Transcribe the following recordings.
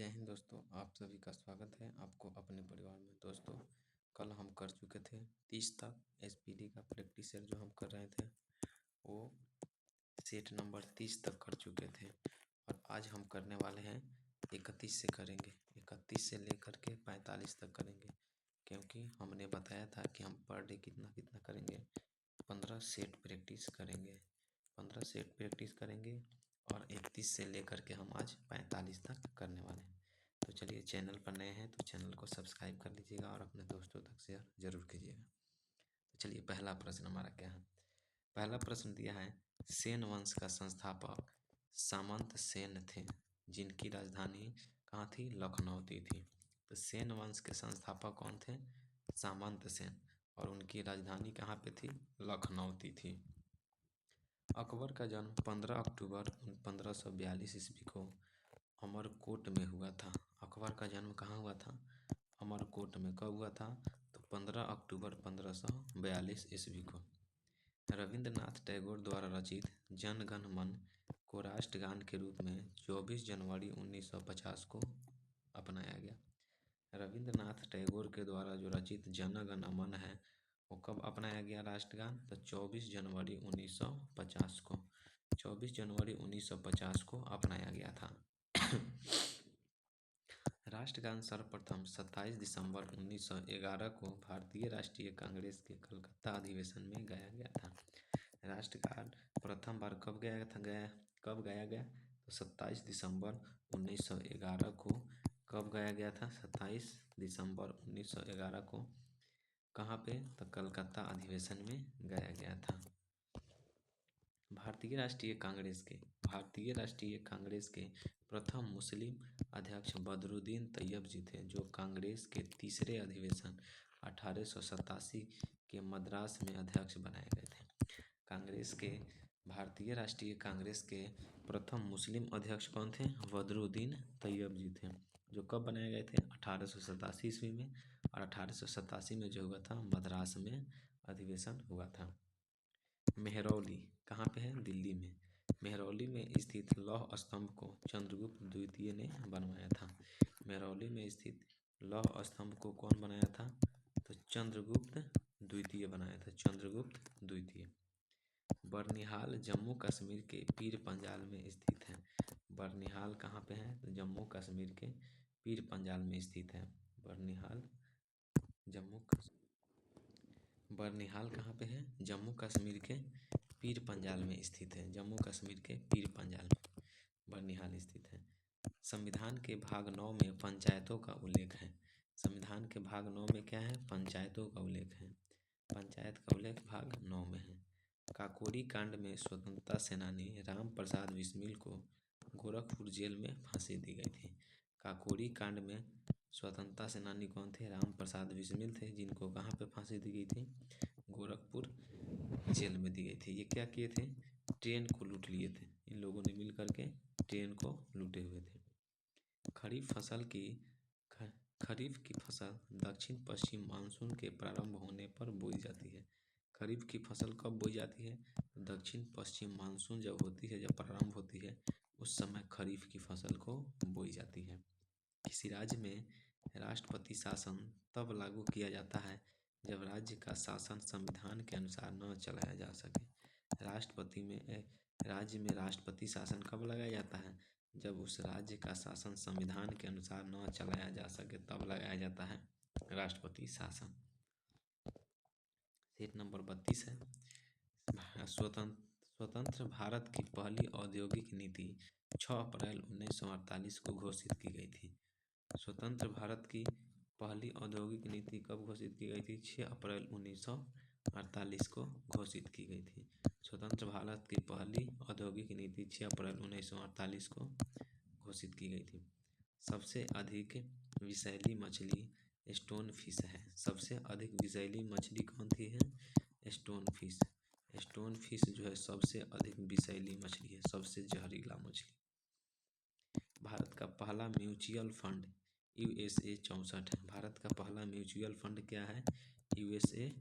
जय हिंद दोस्तों, आप सभी का स्वागत है आपको अपने परिवार में। दोस्तों, कल हम कर चुके थे 30 तक एसपीडी का प्रैक्टिस सेट जो हम कर रहे थे वो सेट नंबर 30 तक कर चुके थे और आज हम करने वाले हैं 31 से करेंगे। 31 से लेकर के 45 तक करेंगे, क्योंकि हमने बताया था कि हम पर डे कितना कितना करेंगे। 15 सेट प्रैक्टिस करेंगे, 15 सेट प्रैक्टिस करेंगे और 31 से लेकर के हम आज 45 तक करने वाले हैं। तो चलिए, चैनल पर नए हैं तो चैनल को सब्सक्राइब कर लीजिएगा और अपने दोस्तों तक शेयर जरूर कीजिएगा। तो चलिए, पहला प्रश्न हमारा क्या है। पहला प्रश्न दिया है, सेन वंश का संस्थापक सामंत सेन थे, जिनकी राजधानी कहाँ थी? लखनऊ थी। तो सेन वंश के संस्थापक कौन थे? सामंत सेन, और उनकी राजधानी कहाँ पे थी? लखनऊ थी। अकबर का जन्म 15 अक्टूबर 1542 ईस्वी को अमरकोट में हुआ था। अकबर का जन्म कहाँ हुआ था? अमरकोट में। कब हुआ था? तो 15 अक्टूबर 1542 ईस्वी को। रविंद्रनाथ टैगोर द्वारा रचित जन गण मन को राष्ट्रगान के रूप में 24 जनवरी 1950 को अपनाया गया। रविंद्रनाथ टैगोर के द्वारा जो रचित जन गण मन है वो कब अपनाया गया राष्ट्रगान? तो 24 जनवरी 1950 को। 24 जनवरी 1950 को अपनाया गया था। राष्ट्रगान सर्वप्रथम 27 दिसंबर 1911 को भारतीय राष्ट्रीय कांग्रेस के कलकत्ता अधिवेशन में गाया गया था। राष्ट्रगान प्रथम बार कब गाया गया? तो 27 दिसंबर 1911 को। कब गाया गया था? 27 दिसंबर 1911 को। कहाँ पे? तो कलकत्ता अधिवेशन में गाया गया था। भारतीय राष्ट्रीय कांग्रेस के प्रथम मुस्लिम अध्यक्ष बदरुद्दीन तैयब जी थे, जो कांग्रेस के तीसरे अधिवेशन 1887 के मद्रास में अध्यक्ष बनाए गए थे। भारतीय राष्ट्रीय कांग्रेस के प्रथम मुस्लिम अध्यक्ष कौन थे? बदरुद्दीन तैयब जी थे, जो कब बनाए गए थे? 1887 ईस्वी में। और 1887 में जो हुआ था, मद्रास में अधिवेशन हुआ था। मेहरौली कहाँ पे है? दिल्ली में। मेहरौली में स्थित लौह स्तंभ को चंद्रगुप्त द्वितीय ने बनवाया था। मेहरौली में स्थित लौह स्तंभ को कौन बनाया था? तो चंद्रगुप्त द्वितीय बनाया था। चंद्रगुप्त द्वितीय। बर्निहाल जम्मू कश्मीर के पीर पंजाल में स्थित है। बर्निहाल कहाँ पे है? तो जम्मू कश्मीर के पीर पंजाल में स्थित है। बर्निहाल कहाँ पे है? जम्मू कश्मीर के पीर पंजाल में स्थित है। जम्मू कश्मीर के पीर पंजाल में बर्निहाल स्थित है। संविधान के भाग 9 में पंचायतों का उल्लेख है। संविधान के भाग 9 में क्या है? पंचायतों का उल्लेख है। पंचायत का उल्लेख भाग 9 में है। काकोरी कांड में स्वतंत्रता सेनानी राम प्रसाद बिस्मिल को गोरखपुर जेल में फांसी दी गई थी। काकोरी कांड में स्वतंत्रता सेनानी कौन थे? राम प्रसाद बिस्मिल थे, जिनको कहाँ पे फांसी दी गई थी? गोरखपुर जेल में दी गई थी। ये क्या किए थे? ट्रेन को लूट लिए थे। इन लोगों ने मिल करके ट्रेन को लूटे हुए थे। खरीफ की फसल दक्षिण पश्चिम मानसून के प्रारंभ होने पर बोई जाती है। खरीफ की फसल कब बोई जाती है? दक्षिण पश्चिम मानसून जब होती है, जब प्रारंभ होती है, उस समय खरीफ की फसल को बोई जाती है। किसी राज्य में राष्ट्रपति शासन तब लागू किया जाता है जब राज्य का शासन संविधान के अनुसार न चलाया जा सके। राज्य में राष्ट्रपति शासन कब लगाया जाता है? जब उस राज्य का शासन संविधान के अनुसार न चलाया जा सके, तब लगाया जाता है राष्ट्रपति शासन। सेट नंबर 32 है। स्वतंत्र भारत की पहली औद्योगिक नीति 6 अप्रैल 1948 को घोषित की गई थी। स्वतंत्र भारत की पहली औद्योगिक नीति कब घोषित की गई थी? 6 अप्रैल 1948 को घोषित की गई थी। स्वतंत्र भारत की पहली औद्योगिक नीति 6 अप्रैल 1948 को घोषित की गई थी। सबसे अधिक विषैली मछली स्टोन फिश है। सबसे अधिक विषैली मछली कौन सी है? Stone fish. स्टोन फिश जो है सबसे अधिक विषैली मछली है, सबसे जहरीला मछली। भारत का पहला म्यूचुअल फंड USA 64 है। भारत का पहला म्यूचुअल फंड क्या है? USA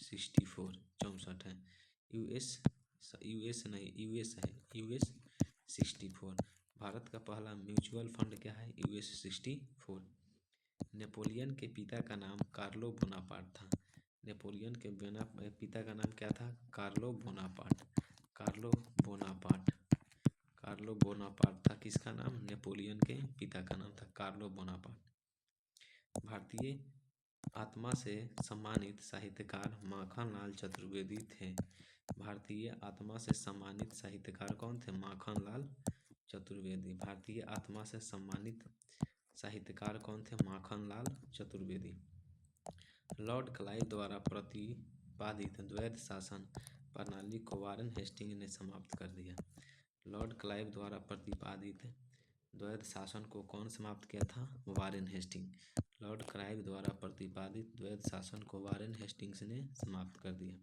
64 है। US है, US 64। भारत का पहला म्यूचुअल फंड क्या है? US 64। नेपोलियन के पिता का नाम कार्लो बोनापार्ट था। नेपोलियन के पिता का नाम क्या था? Carlo Bonaparte. Carlo Bonaparte. Carlo Bonaparte था किसका नाम? नेपोलियन के पिता का नाम था कार्लो बोनापार्ट। भारतीय आत्मा से सम्मानित साहित्यकार माखनलाल चतुर्वेदी थे। भारतीय आत्मा से सम्मानित साहित्यकार कौन थे? माखनलाल चतुर्वेदी। भारतीय आत्मा से सम्मानित साहित्यकार कौन थे? माखनलाल चतुर्वेदी। लॉर्ड क्लाइव द्वारा प्रतिपादित द्वैध शासन प्रणाली को वारेन हेस्टिंग ने समाप्त कर दिया। लॉर्ड क्लाइव द्वारा प्रतिपादित द्वैध शासन को कौन समाप्त किया था? Warren Hasting. लॉर्ड क्लाइव द्वारा प्रतिपादित द्वैध शासन को वारेन हेस्टिंग्स ने समाप्त कर दिया।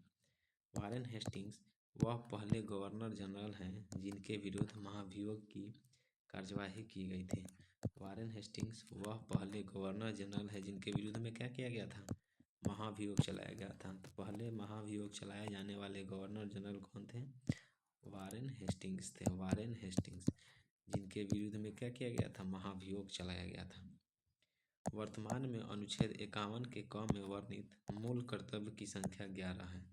वारेन हेस्टिंग्स वह पहले गवर्नर जनरल हैं जिनके विरुद्ध महाभियोग की कार्यवाही की गई थी। वारेन हेस्टिंग्स वह पहले गवर्नर जनरल है जिनके विरुद्ध में क्या किया गया था? महाभियोग चलाया गया था। तो पहले महाभियोग चलाए जाने वाले गवर्नर जनरल कौन थे? वारेन हेस्टिंग्स थे। वारेन हेस्टिंग्स, जिनके विरुद्ध में क्या किया गया था? महाभियोग चलाया गया था। वर्तमान में अनुच्छेद 51 के क में वर्णित मूल कर्तव्य की संख्या 11 है।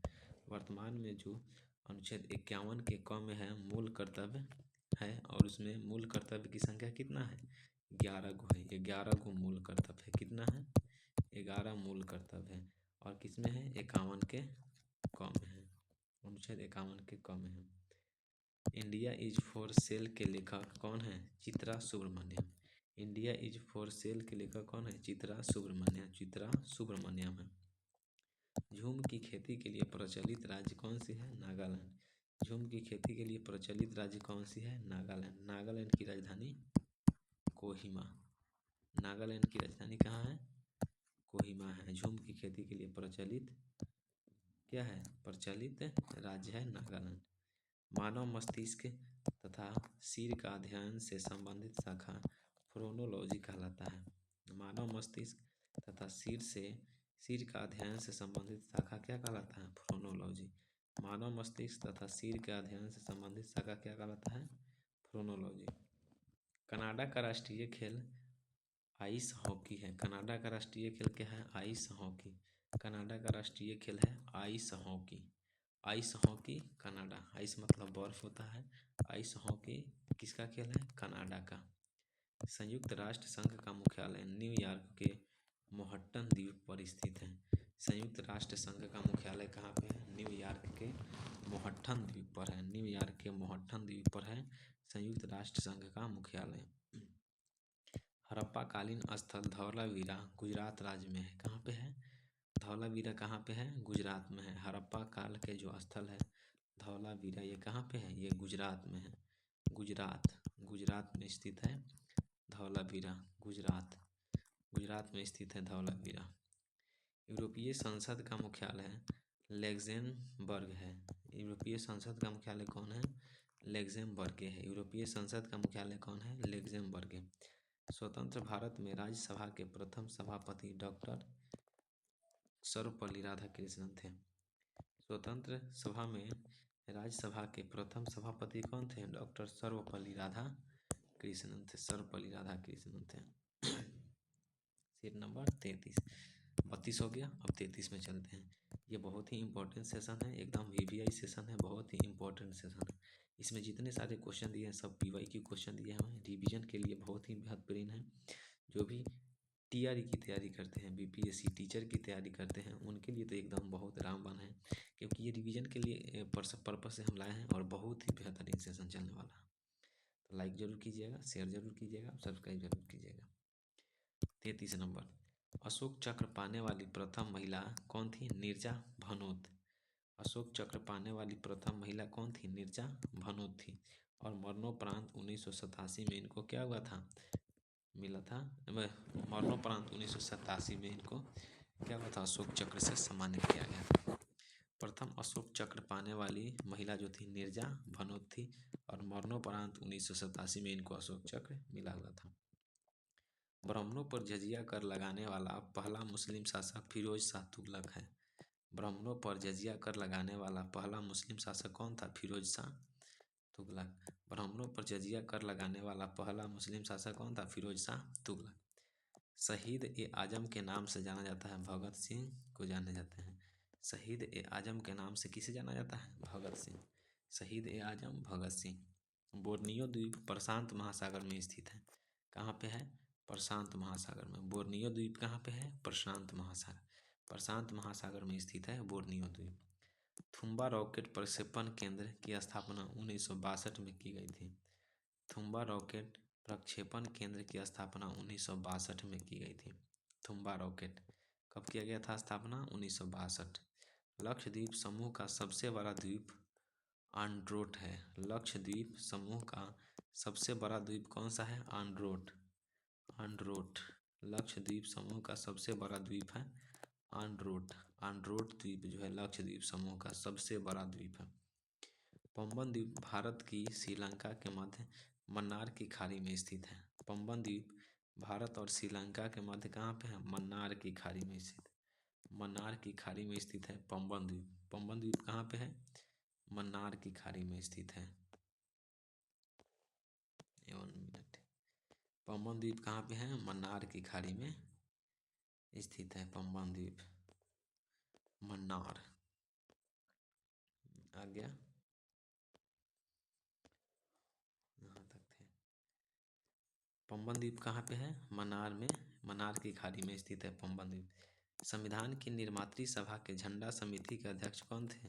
वर्तमान में जो अनुच्छेद 51 के क में है मूल कर्तव्य है, और उसमें मूल कर्तव्य की संख्या कितना है? 11 गो है। ये 11 गो मूल कर्तव्य है। कितना है? 11 मूल कर्तव्य है। और किसमें है? 51 के क में है। अनुच्छेद 51 के क में है। इंडिया इज फॉर सेल के लेखक कौन है? Chitra Subramaniam. India is for sale के लेखक कौन है? चित्रा सुब्रमण्यम। चित्रा सुब्रमण्यम है। झूम की खेती के लिए प्रचलित राज्य कौन सी है? नागालैंड। झूम की खेती के लिए प्रचलित राज्य कौन सी है? नागालैंड। नागालैंड की राजधानी कोहिमा। नागालैंड की राजधानी कहाँ है? कोहिमा है। झूम की खेती के लिए प्रचलित क्या है? प्रचलित राज्य है नागालैंड। मानव मस्तिष्क तथा सिर का अध्ययन से संबंधित शाखा फ्रोनोलॉजी कहलाता है। मानव मस्तिष्क तथा सिर का अध्ययन से संबंधित शाखा क्या कहलाता है? फ्रोनोलॉजी। मानव मस्तिष्क तथा सिर के अध्ययन से संबंधित शाखा क्या कहलाता है? फ्रोनोलॉजी। कनाडा का राष्ट्रीय खेल आइस हॉकी है। कनाडा का राष्ट्रीय खेल क्या है? Ice hockey. कनाडा का राष्ट्रीय खेल है ice hockey. Ice hockey Canada. Ice मतलब बर्फ होता है। आइस हॉकी किसका खेल है? कनाडा का। संयुक्त राष्ट्र संघ का मुख्यालय न्यूयॉर्क के मोहट्टन द्वीप पर स्थित है। संयुक्त राष्ट्र संघ का मुख्यालय कहाँ पे है? न्यूयॉर्क के मोहट्टन द्वीप पर है। न्यूयॉर्क के मोहट्टन द्वीप पर है संयुक्त राष्ट्र संघ का मुख्यालय। हड़प्पा कालीन स्थल धौलावीरा गुजरात राज्य में है। कहाँ पे है? धौलावीरा कहाँ पे है? गुजरात में है। हड़प्पा काल के जो स्थल है धौलावीरा, ये कहाँ पे है? ये गुजरात में है। गुजरात में स्थित है धौलावीरा। गुजरात में स्थित है धौलावीरा। यूरोपीय संसद का मुख्यालय लक्सेमबर्ग है। यूरोपीय संसद का मुख्यालय कौन है? लक्सेमबर्ग है। यूरोपीय संसद का मुख्यालय कौन है? लक्सेमबर्ग है। स्वतंत्र भारत में राज्यसभा के प्रथम सभापति डॉक्टर सर्वपल्ली राधाकृष्णन थे। स्वतंत्र सभा में राज्यसभा के प्रथम सभापति कौन थे? डॉक्टर सर्वपल्ली राधाकृष्णन थे। सर्वपल्ली राधाकृष्णन थे। Seat number 33। 32 हो गया। अब 33 में चलते हैं। ये बहुत ही इंपॉर्टेंट सेशन है, एकदम VVI सेशन है, बहुत ही इंपॉर्टेंट सेशन है। इसमें जितने सारे क्वेश्चन दिए हैं सब PY क्वेश्चन दिए हैं। रिवीजन के लिए बहुत ही बेहतरीन है। जो भी TRE की तैयारी करते हैं, BPSC टीचर की तैयारी करते हैं, उनके लिए तो एकदम बहुत रामबाण है, क्योंकि ये रिवीजन के लिए पर्पस से हम लाए हैं और बहुत ही बेहतरीन सेशन चलने वाला है। तो लाइक ज़रूर कीजिएगा, शेयर ज़रूर कीजिएगा, सब्सक्राइब ज़रूर कीजिएगा। 33 नंबर, अशोक चक्र पाने वाली प्रथम महिला कौन थी? नीरजा भनोत। अशोक चक्र पाने वाली प्रथम महिला कौन थी? नीरजा भनोत थी। और मरणोपरांत 1987 में इनको क्या हुआ था? मिला था। मरणोपरांत 1987 में इनको क्या हुआ था? अशोक चक्र से सम्मानित किया गया था। प्रथम अशोक चक्र पाने वाली महिला जो थी नीरजा भनोत थी, और मरणोपरांत 1987 में इनको अशोक चक्र मिला हुआ था। ब्राह्मणों पर जजिया कर लगाने वाला पहला मुस्लिम शासक फिरोज शाह तुगलक है। ब्राह्मणों पर जजिया कर लगाने वाला पहला मुस्लिम शासक कौन था? फिरोज शाह तुगलक। ब्राह्मणों पर जजिया कर लगाने वाला पहला मुस्लिम शासक कौन था? फिरोज शाह तुगलक। शहीद ए आजम के नाम से जाना जाता है? भगत सिंह को जाने जाते हैं। शहीद ए आजम के नाम से किसे जाना जाता है? भगत सिंह। शहीद ए आजम भगत सिंह। बोर्नियो द्वीप प्रशांत महासागर में स्थित है। कहाँ पे है? प्रशांत महासागर में। बोर्नियो द्वीप कहाँ पे है? प्रशांत महासागर में स्थित है बोर्नियो द्वीप। थुम्बा रॉकेट प्रक्षेपण केंद्र की स्थापना 1962 में की गई थी। थुम्बा रॉकेट प्रक्षेपण केंद्र की स्थापना 1962 में की गई थी। थुम्बा रॉकेट कब किया गया था स्थापना? 1962। लक्षद्वीप समूह का सबसे बड़ा द्वीप आंड्रोट है। लक्षद्वीप समूह का सबसे बड़ा द्वीप कौन सा है? आंड्रोट। लक्षद्वीप समूह का सबसे बड़ा द्वीप है आंड्रोट। आंड्रोट द्वीप जो है लक्षद्वीप समूह का सबसे बड़ा द्वीप है। पंबन द्वीप भारत की श्रीलंका के मध्य मन्नार की खाड़ी में स्थित है। पंबन द्वीप भारत और श्रीलंका के मध्य कहाँ पे है? मन्नार की खाड़ी में स्थित। मन्नार की खाड़ी में स्थित है पंबन द्वीप। पंबन द्वीप कहाँ पे है? मन्नार की खाड़ी में स्थित है। 1 मिनट। पंबन द्वीप कहाँ पे है? मन्नार की खाड़ी में स्थित है पंबन द्वीप। मन्नार आ गया, यहाँ तक थे। पंबन द्वीप कहाँ पे है? मन्नार में, मन्नार की खाड़ी में स्थित है पंबन द्वीप। संविधान की निर्मात्री सभा के झंडा समिति के अध्यक्ष कौन थे?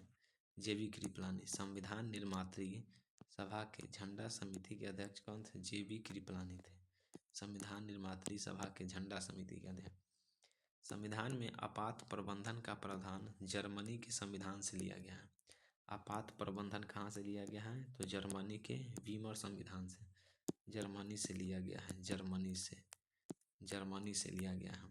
जेबी कृपलानी। संविधान निर्मात्री सभा के झंडा समिति के अध्यक्ष कौन थे? जेबी कृपलानी थे। संविधान निर्मात्री सभा के झंडा समिति के अध्यक्ष। संविधान में आपात प्रबंधन का प्रावधान जर्मनी के संविधान से लिया गया है। आपात प्रबंधन कहाँ से लिया गया है? तो जर्मनी के वीमर संविधान से, जर्मनी से लिया गया है। जर्मनी से लिया गया है।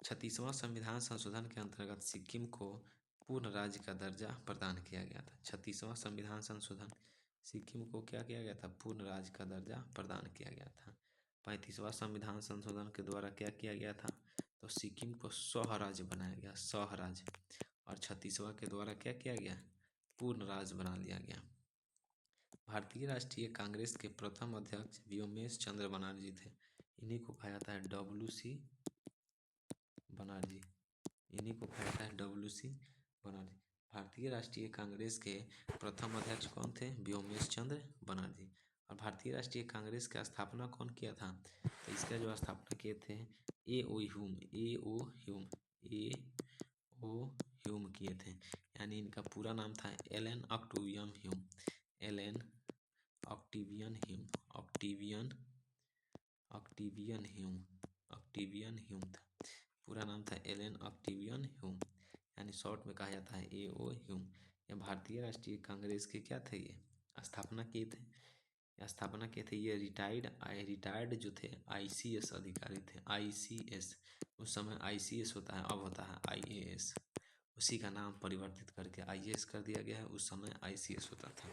36वां संविधान संशोधन के अंतर्गत सिक्किम को पूर्ण राज्य का दर्जा प्रदान किया गया था। 36वां संविधान संशोधन सिक्किम को क्या किया गया था? पूर्ण राज्य का दर्जा प्रदान किया गया था। 35वां संविधान संशोधन के द्वारा क्या किया गया था? तो सिक्किम को स्वराज्य बनाया गया, स्वराज्य। और 36वां के द्वारा क्या किया गया? पूर्ण राज्य बना लिया गया। भारतीय राष्ट्रीय कांग्रेस के प्रथम अध्यक्ष व्योमेश चंद्र बनर्जी थे। इन्हीं को कहा जाता है WC बनर्जी। इन्हीं को कहा जाता है WC बनर्जी। भारतीय राष्ट्रीय कांग्रेस के प्रथम अध्यक्ष कौन थे? व्योमेश चंद्र बनर्जी। और भारतीय राष्ट्रीय कांग्रेस का स्थापना कौन किया था? तो इसका जो स्थापना किए थे A.O. ह्यूम किए थे। यानी इनका पूरा नाम था Allan Octavian Hume. Allan Octavian Hume. Octavian Hume था। पूरा नाम था एलन ऑक्टेवियन ह्यूम, यानी शॉर्ट में कहा जाता है A.O. ह्यूम। ये भारतीय राष्ट्रीय कांग्रेस के क्या थे? ये स्थापना किए थे। ये रिटायर्ड जो थे ICS अधिकारी थे। ICS, उस समय ICS होता है, अब होता है IAS। उसी का नाम परिवर्तित करके IAS कर दिया गया है, उस समय ICS होता था।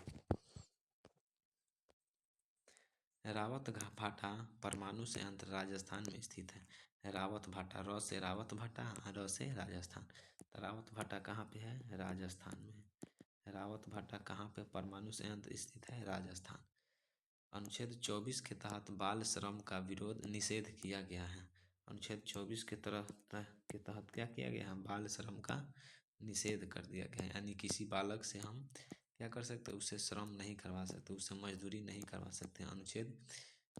रावत भाटा परमाणु संयंत्र राजस्थान में स्थित है। रावत भाटा, र से रावत भाटा, र से राजस्थान। तो रावत भाटा कहाँ पे है? राजस्थान में। रावत भाटा कहाँ पे परमाणु संयंत्र स्थित है? राजस्थान। अनुच्छेद 24 के तहत बाल श्रम का विरोध निषेध किया गया है। अनुच्छेद 24 के तहत क्या किया गया है? बाल श्रम का निषेध कर दिया गया है। यानी किसी बालक से हम क्या कर सकते? उससे श्रम नहीं करवा सकते, उससे मजदूरी नहीं करवा सकते। अनुच्छेद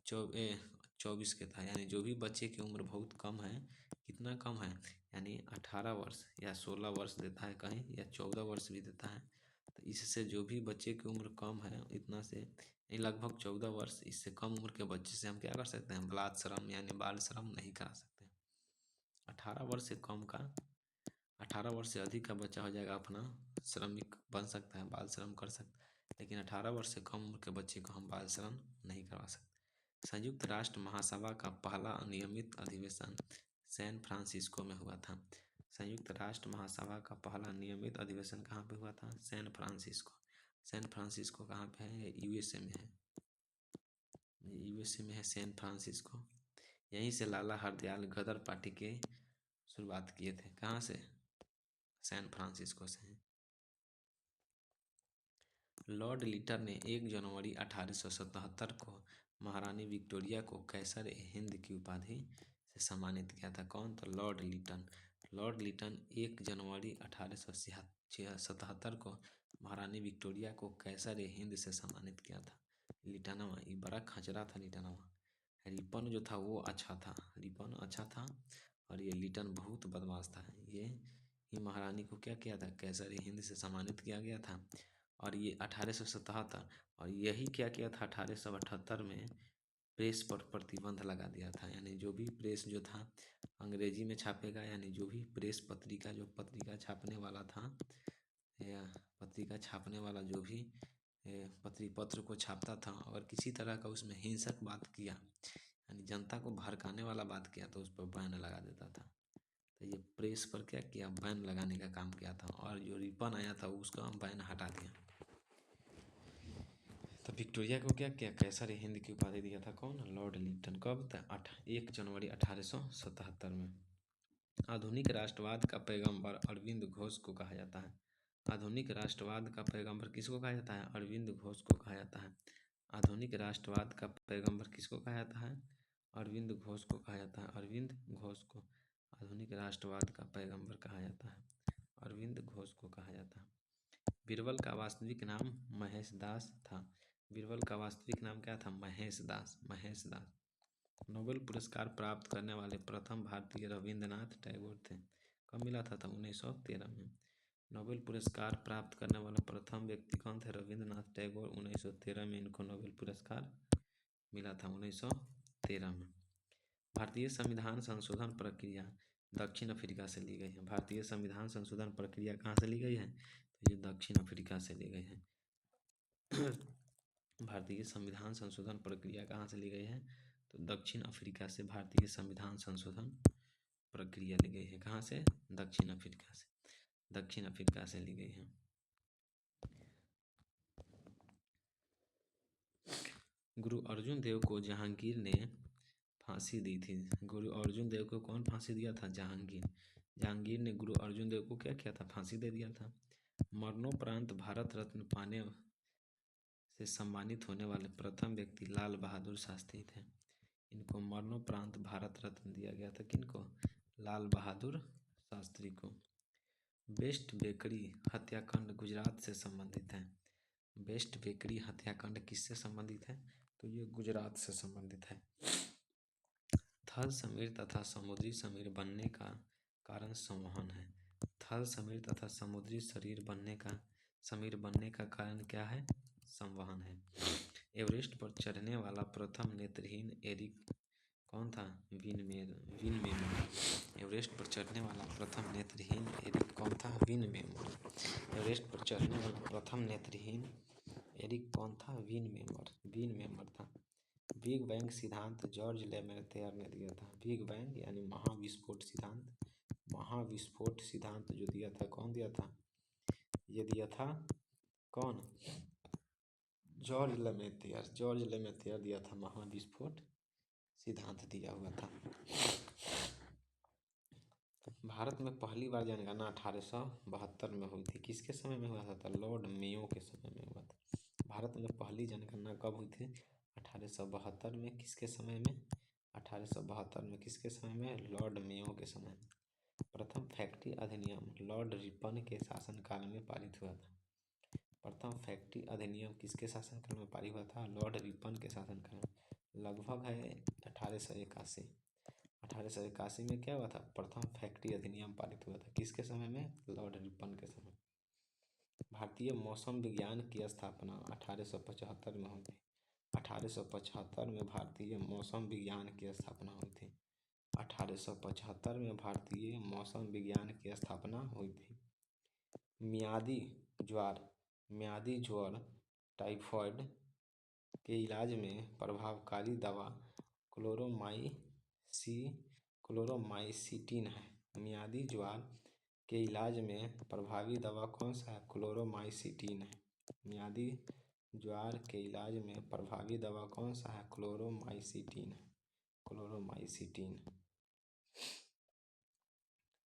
24 के तहत, यानी जो भी बच्चे की उम्र बहुत कम है, कितना कम है? यानी 18 वर्ष या 16 वर्ष देता है कहीं, या 14 वर्ष भी देता है। तो इससे जो भी बच्चे की उम्र कम है, इतना से लगभग 14 वर्ष, इससे कम उम्र के बच्चे से हम क्या कर सकते हैं? बाल श्रम यानी बाल श्रम नहीं करा सकते। 18 वर्ष से कम का, 18 वर्ष से अधिक का बच्चा हो जाएगा अपना श्रमिक बन सकता है, बाल श्रम कर सकता है। लेकिन 18 वर्ष से कम उम्र के बच्चे को हम बाल श्रम नहीं करवा सकते। संयुक्त राष्ट्र महासभा का पहला अनियमित अधिवेशन सैन फ्रांसिस्को में हुआ था। संयुक्त राष्ट्र महासभा का पहला नियमित अधिवेशन कहाँ पे हुआ था? San Francisco. सैन फ्रांसिस्को कहाँ पे है? USA में है। USA में है सैन फ्रांसिस्को। यहीं से लाला हरदयाल गदर पार्टी के शुरुआत किए थे। कहाँ से? सैन फ्रांसिस्को से। लॉर्ड लिटन ने 1 जनवरी 1877 को महारानी विक्टोरिया को कैसर ए हिंद की उपाधि से सम्मानित किया था। कौन? तो लॉर्ड लिटन। लॉर्ड लिटन 1 जनवरी 1877 को महारानी विक्टोरिया को कैसर ए हिंद से सम्मानित किया था। लिटनवा ये बड़ा खचरा था। लिटनवा रिपन जो था वो अच्छा था, रिपन अच्छा था, और ये लिटन बहुत बदमाश था। ये महारानी को क्या किया था? कैसर ए हिंद से सम्मानित किया गया था। और ये 1877, और यही क्या किया था 1878 में प्रेस पर प्रतिबंध लगा दिया था। यानी जो भी प्रेस जो था अंग्रेजी में छापेगा, यानी जो भी प्रेस पत्रिका जो पत्रिका छापने वाला था, या पत्रिका छापने वाला जो भी पत्र को छापता था, और किसी तरह का उसमें हिंसक बात किया, यानी जनता को भड़काने वाला बात किया, तो उस पर बैन लगा देता था। तो ये प्रेस पर क्या किया? बैन लगाने का काम किया था। और जो रिपन आया था उसका बैन हटा दिया। तो विक्टोरिया को क्या किया? कैसर ए हिंद की उपाधि दिया था। कौन? लॉर्ड लिटन। कब था? 1 जनवरी 1877 में। आधुनिक राष्ट्रवाद का पैगंबर अरविंद घोष को कहा जाता है। आधुनिक राष्ट्रवाद का पैगंबर किसको कहा जाता है? अरविंद घोष को कहा जाता है। आधुनिक राष्ट्रवाद का पैगंबर किसको कहा जाता है? अरविंद घोष को कहा जाता है। अरविंद घोष को आधुनिक राष्ट्रवाद का पैगंबर कहा जाता है। अरविंद घोष को कहा जाता है। बीरबल का वास्तविक नाम महेश दास था। बीरबल का वास्तविक नाम क्या था? महेश दास। महेश दास। नोबेल पुरस्कार प्राप्त करने वाले प्रथम भारतीय रविंद्रनाथ टैगोर थे। कब मिला था? 1913 में। नोबेल पुरस्कार प्राप्त करने वाला प्रथम व्यक्ति कौन थे? रविंद्रनाथ टैगोर। 1913 में इनको नोबेल पुरस्कार मिला था। 1913 में। भारतीय संविधान संशोधन प्रक्रिया दक्षिण अफ्रीका से ली गई है। भारतीय संविधान संशोधन प्रक्रिया कहाँ से ली गई है? तो ये दक्षिण अफ्रीका से ली गई है। भारतीय संविधान संशोधन प्रक्रिया कहाँ से ली गई है? तो दक्षिण अफ्रीका से भारतीय संविधान संशोधन प्रक्रिया ली गई है। कहाँ से? दक्षिण अफ्रीका से। दक्षिण अफ्रीका से ली गई है। गुरु अर्जुन देव को जहांगीर ने फांसी दी थी। गुरु अर्जुन देव को कौन फांसी दिया था? जहांगीर। जहांगीर ने गुरु अर्जुन देव को क्या किया था? फांसी दे दिया था। मरणोपरांत भारत रत्न पाने से सम्मानित होने वाले प्रथम व्यक्ति लाल बहादुर शास्त्री थे। इनको मरणोपरांत भारत रत्न दिया गया था। किनको? लाल बहादुर शास्त्री को। बेस्ट बेकरी हत्याकांड गुजरात से संबंधित है। बेस्ट बेकरी हत्याकांड किससे संबंधित है? तो ये गुजरात से संबंधित है। थल समीर तथा समुद्री समीर बनने का कारण संवहन है। थल समीर तथा समुद्री समीर बनने का कारण क्या है? संवहन है। एवरेस्ट पर चढ़ने वाला प्रथम नेत्रहीन एरिक कौन था? विन मेमर। एवरेस्ट पर चढ़ने वाला प्रथम नेत्रहीन एरिक कौन था? विन मेमर। एवरेस्ट पर चढ़ने वाला प्रथम नेत्रहीन एरिक कौन था? विन मेमर था। बिग बैंग सिद्धांत जॉर्ज लेमेत्रियर ने दिया था। बिग बैंग यानी महाविस्फोट सिद्धांत। महाविस्फोट सिद्धांत जो दिया था, कौन दिया था? ये दिया था कौन? जॉर्ज लेमेत्रियर। जॉर्ज लेमेत्रियर दिया था। महाविस्फोट सिद्धांत दिया हुआ था। भारत में पहली बार जनगणना 1872 में हुई थी। किसके समय में हुआ था? तो लॉर्ड मेयो के समय में हुआ था। भारत में पहली जनगणना कब हुई थी? 1872 में। किसके समय में? 1872 में। किसके समय में? लॉर्ड मेयो के समय में। प्रथम फैक्ट्री अधिनियम लॉर्ड रिपन के शासनकाल में पारित हुआ था। प्रथम फैक्ट्री अधिनियम किसके शासनकाल में पारित हुआ था? लॉर्ड रिपन के शासनकाल में। लगभग है 1881। 1881 में क्या हुआ था? प्रथम फैक्ट्री अधिनियम पारित हुआ था। किसके समय में? लॉर्ड रिपन के समय। भारतीय मौसम विज्ञान की स्थापना 1875 में हुई थी। 1875 में भारतीय मौसम विज्ञान की स्थापना हुई थी। 1875 में भारतीय मौसम विज्ञान की स्थापना हुई थी। मियादी ज्वर टाइफाइड के इलाज में प्रभावकारी दवा क्लोरोमाइसिटिन है। मियादी ज्वर के इलाज में प्रभावी दवा कौन सा है? क्लोरोमाइसिटिन है। मियादी ज्वर के इलाज में प्रभावी दवा कौन सा है? क्लोरोमाइसिटिन है। क्लोरोमाइसिटिन।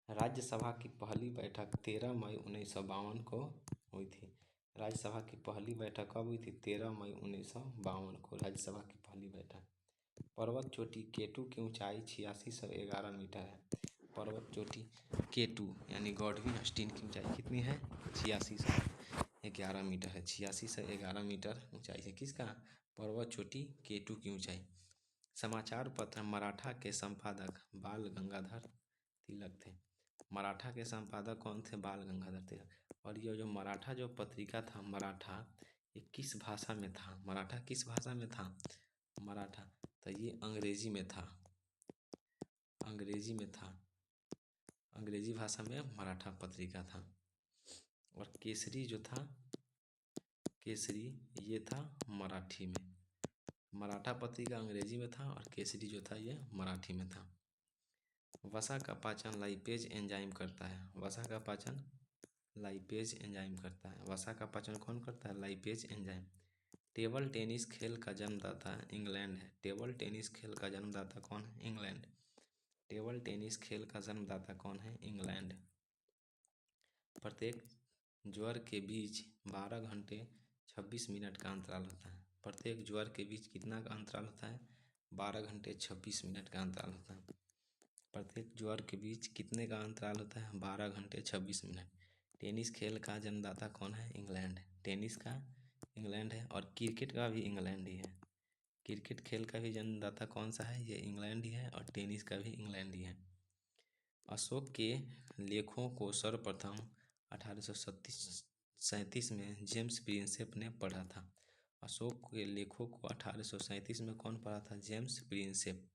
राज्यसभा की पहली बैठक 13 मई 1952 को हुई थी। राज्यसभा की पहली बैठक कब हुई थी? 13 मई 1952 को राज्यसभा की पहली बैठक। पर्वत चोटी केटू की ऊंचाई 8611 मीटर है। पर्वत चोटी केटू यानी गॉडविन ऑस्टिन की ऊंचाई कितनी है? 8611 मीटर है। 8611 मीटर ऊंचाई है किसका? पर्वत चोटी केटू की ऊंचाई। समाचार पत्र मराठा के संपादक बाल गंगाधर तिलक थे। मराठा के संपादक कौन थे? बाल गंगाधर तिलक। और ये जो मराठा जो पत्रिका था मराठा, ये किस भाषा में था? मराठा किस भाषा में था? मराठा तो ये अंग्रेजी में था। अंग्रेजी में था। अंग्रेजी भाषा में मराठा पत्रिका था। और केसरी जो था, केसरी ये था मराठी में। मराठा पत्रिका अंग्रेजी में था और केसरी जो था ये मराठी में था। वसा का पाचन लाइपेज एंजाइम करता है। वसा का पाचन लाइपेज एंजाइम करता है। वसा का पाचन कौन करता है? Lipase enzyme. टेबल टेनिस खेल का जन्मदाता इंग्लैंड है। टेबल टेनिस खेल का जन्मदाता कौन है? इंग्लैंड। टेबल टेनिस खेल का जन्मदाता कौन है? इंग्लैंड। प्रत्येक ज्वर के बीच 12 घंटे 26 मिनट का अंतराल होता है। प्रत्येक ज्वर के बीच कितना का अंतराल होता है? 12 घंटे 26 मिनट का अंतराल होता है। प्रत्येक ज्वर के बीच कितने का अंतराल होता है? 12 घंटे 26 मिनट। टेनिस खेल का जन्मदाता कौन है? इंग्लैंड। टेनिस का इंग्लैंड है और क्रिकेट का भी इंग्लैंड ही है। क्रिकेट खेल का भी जन्मदाता कौन सा है? ये इंग्लैंड ही है और टेनिस का भी इंग्लैंड ही है। अशोक के लेखों को सर्वप्रथम 1837 में जेम्स प्रिंसेप ने पढ़ा था। अशोक के लेखों को 1837 में कौन पढ़ा था? James Prinsep.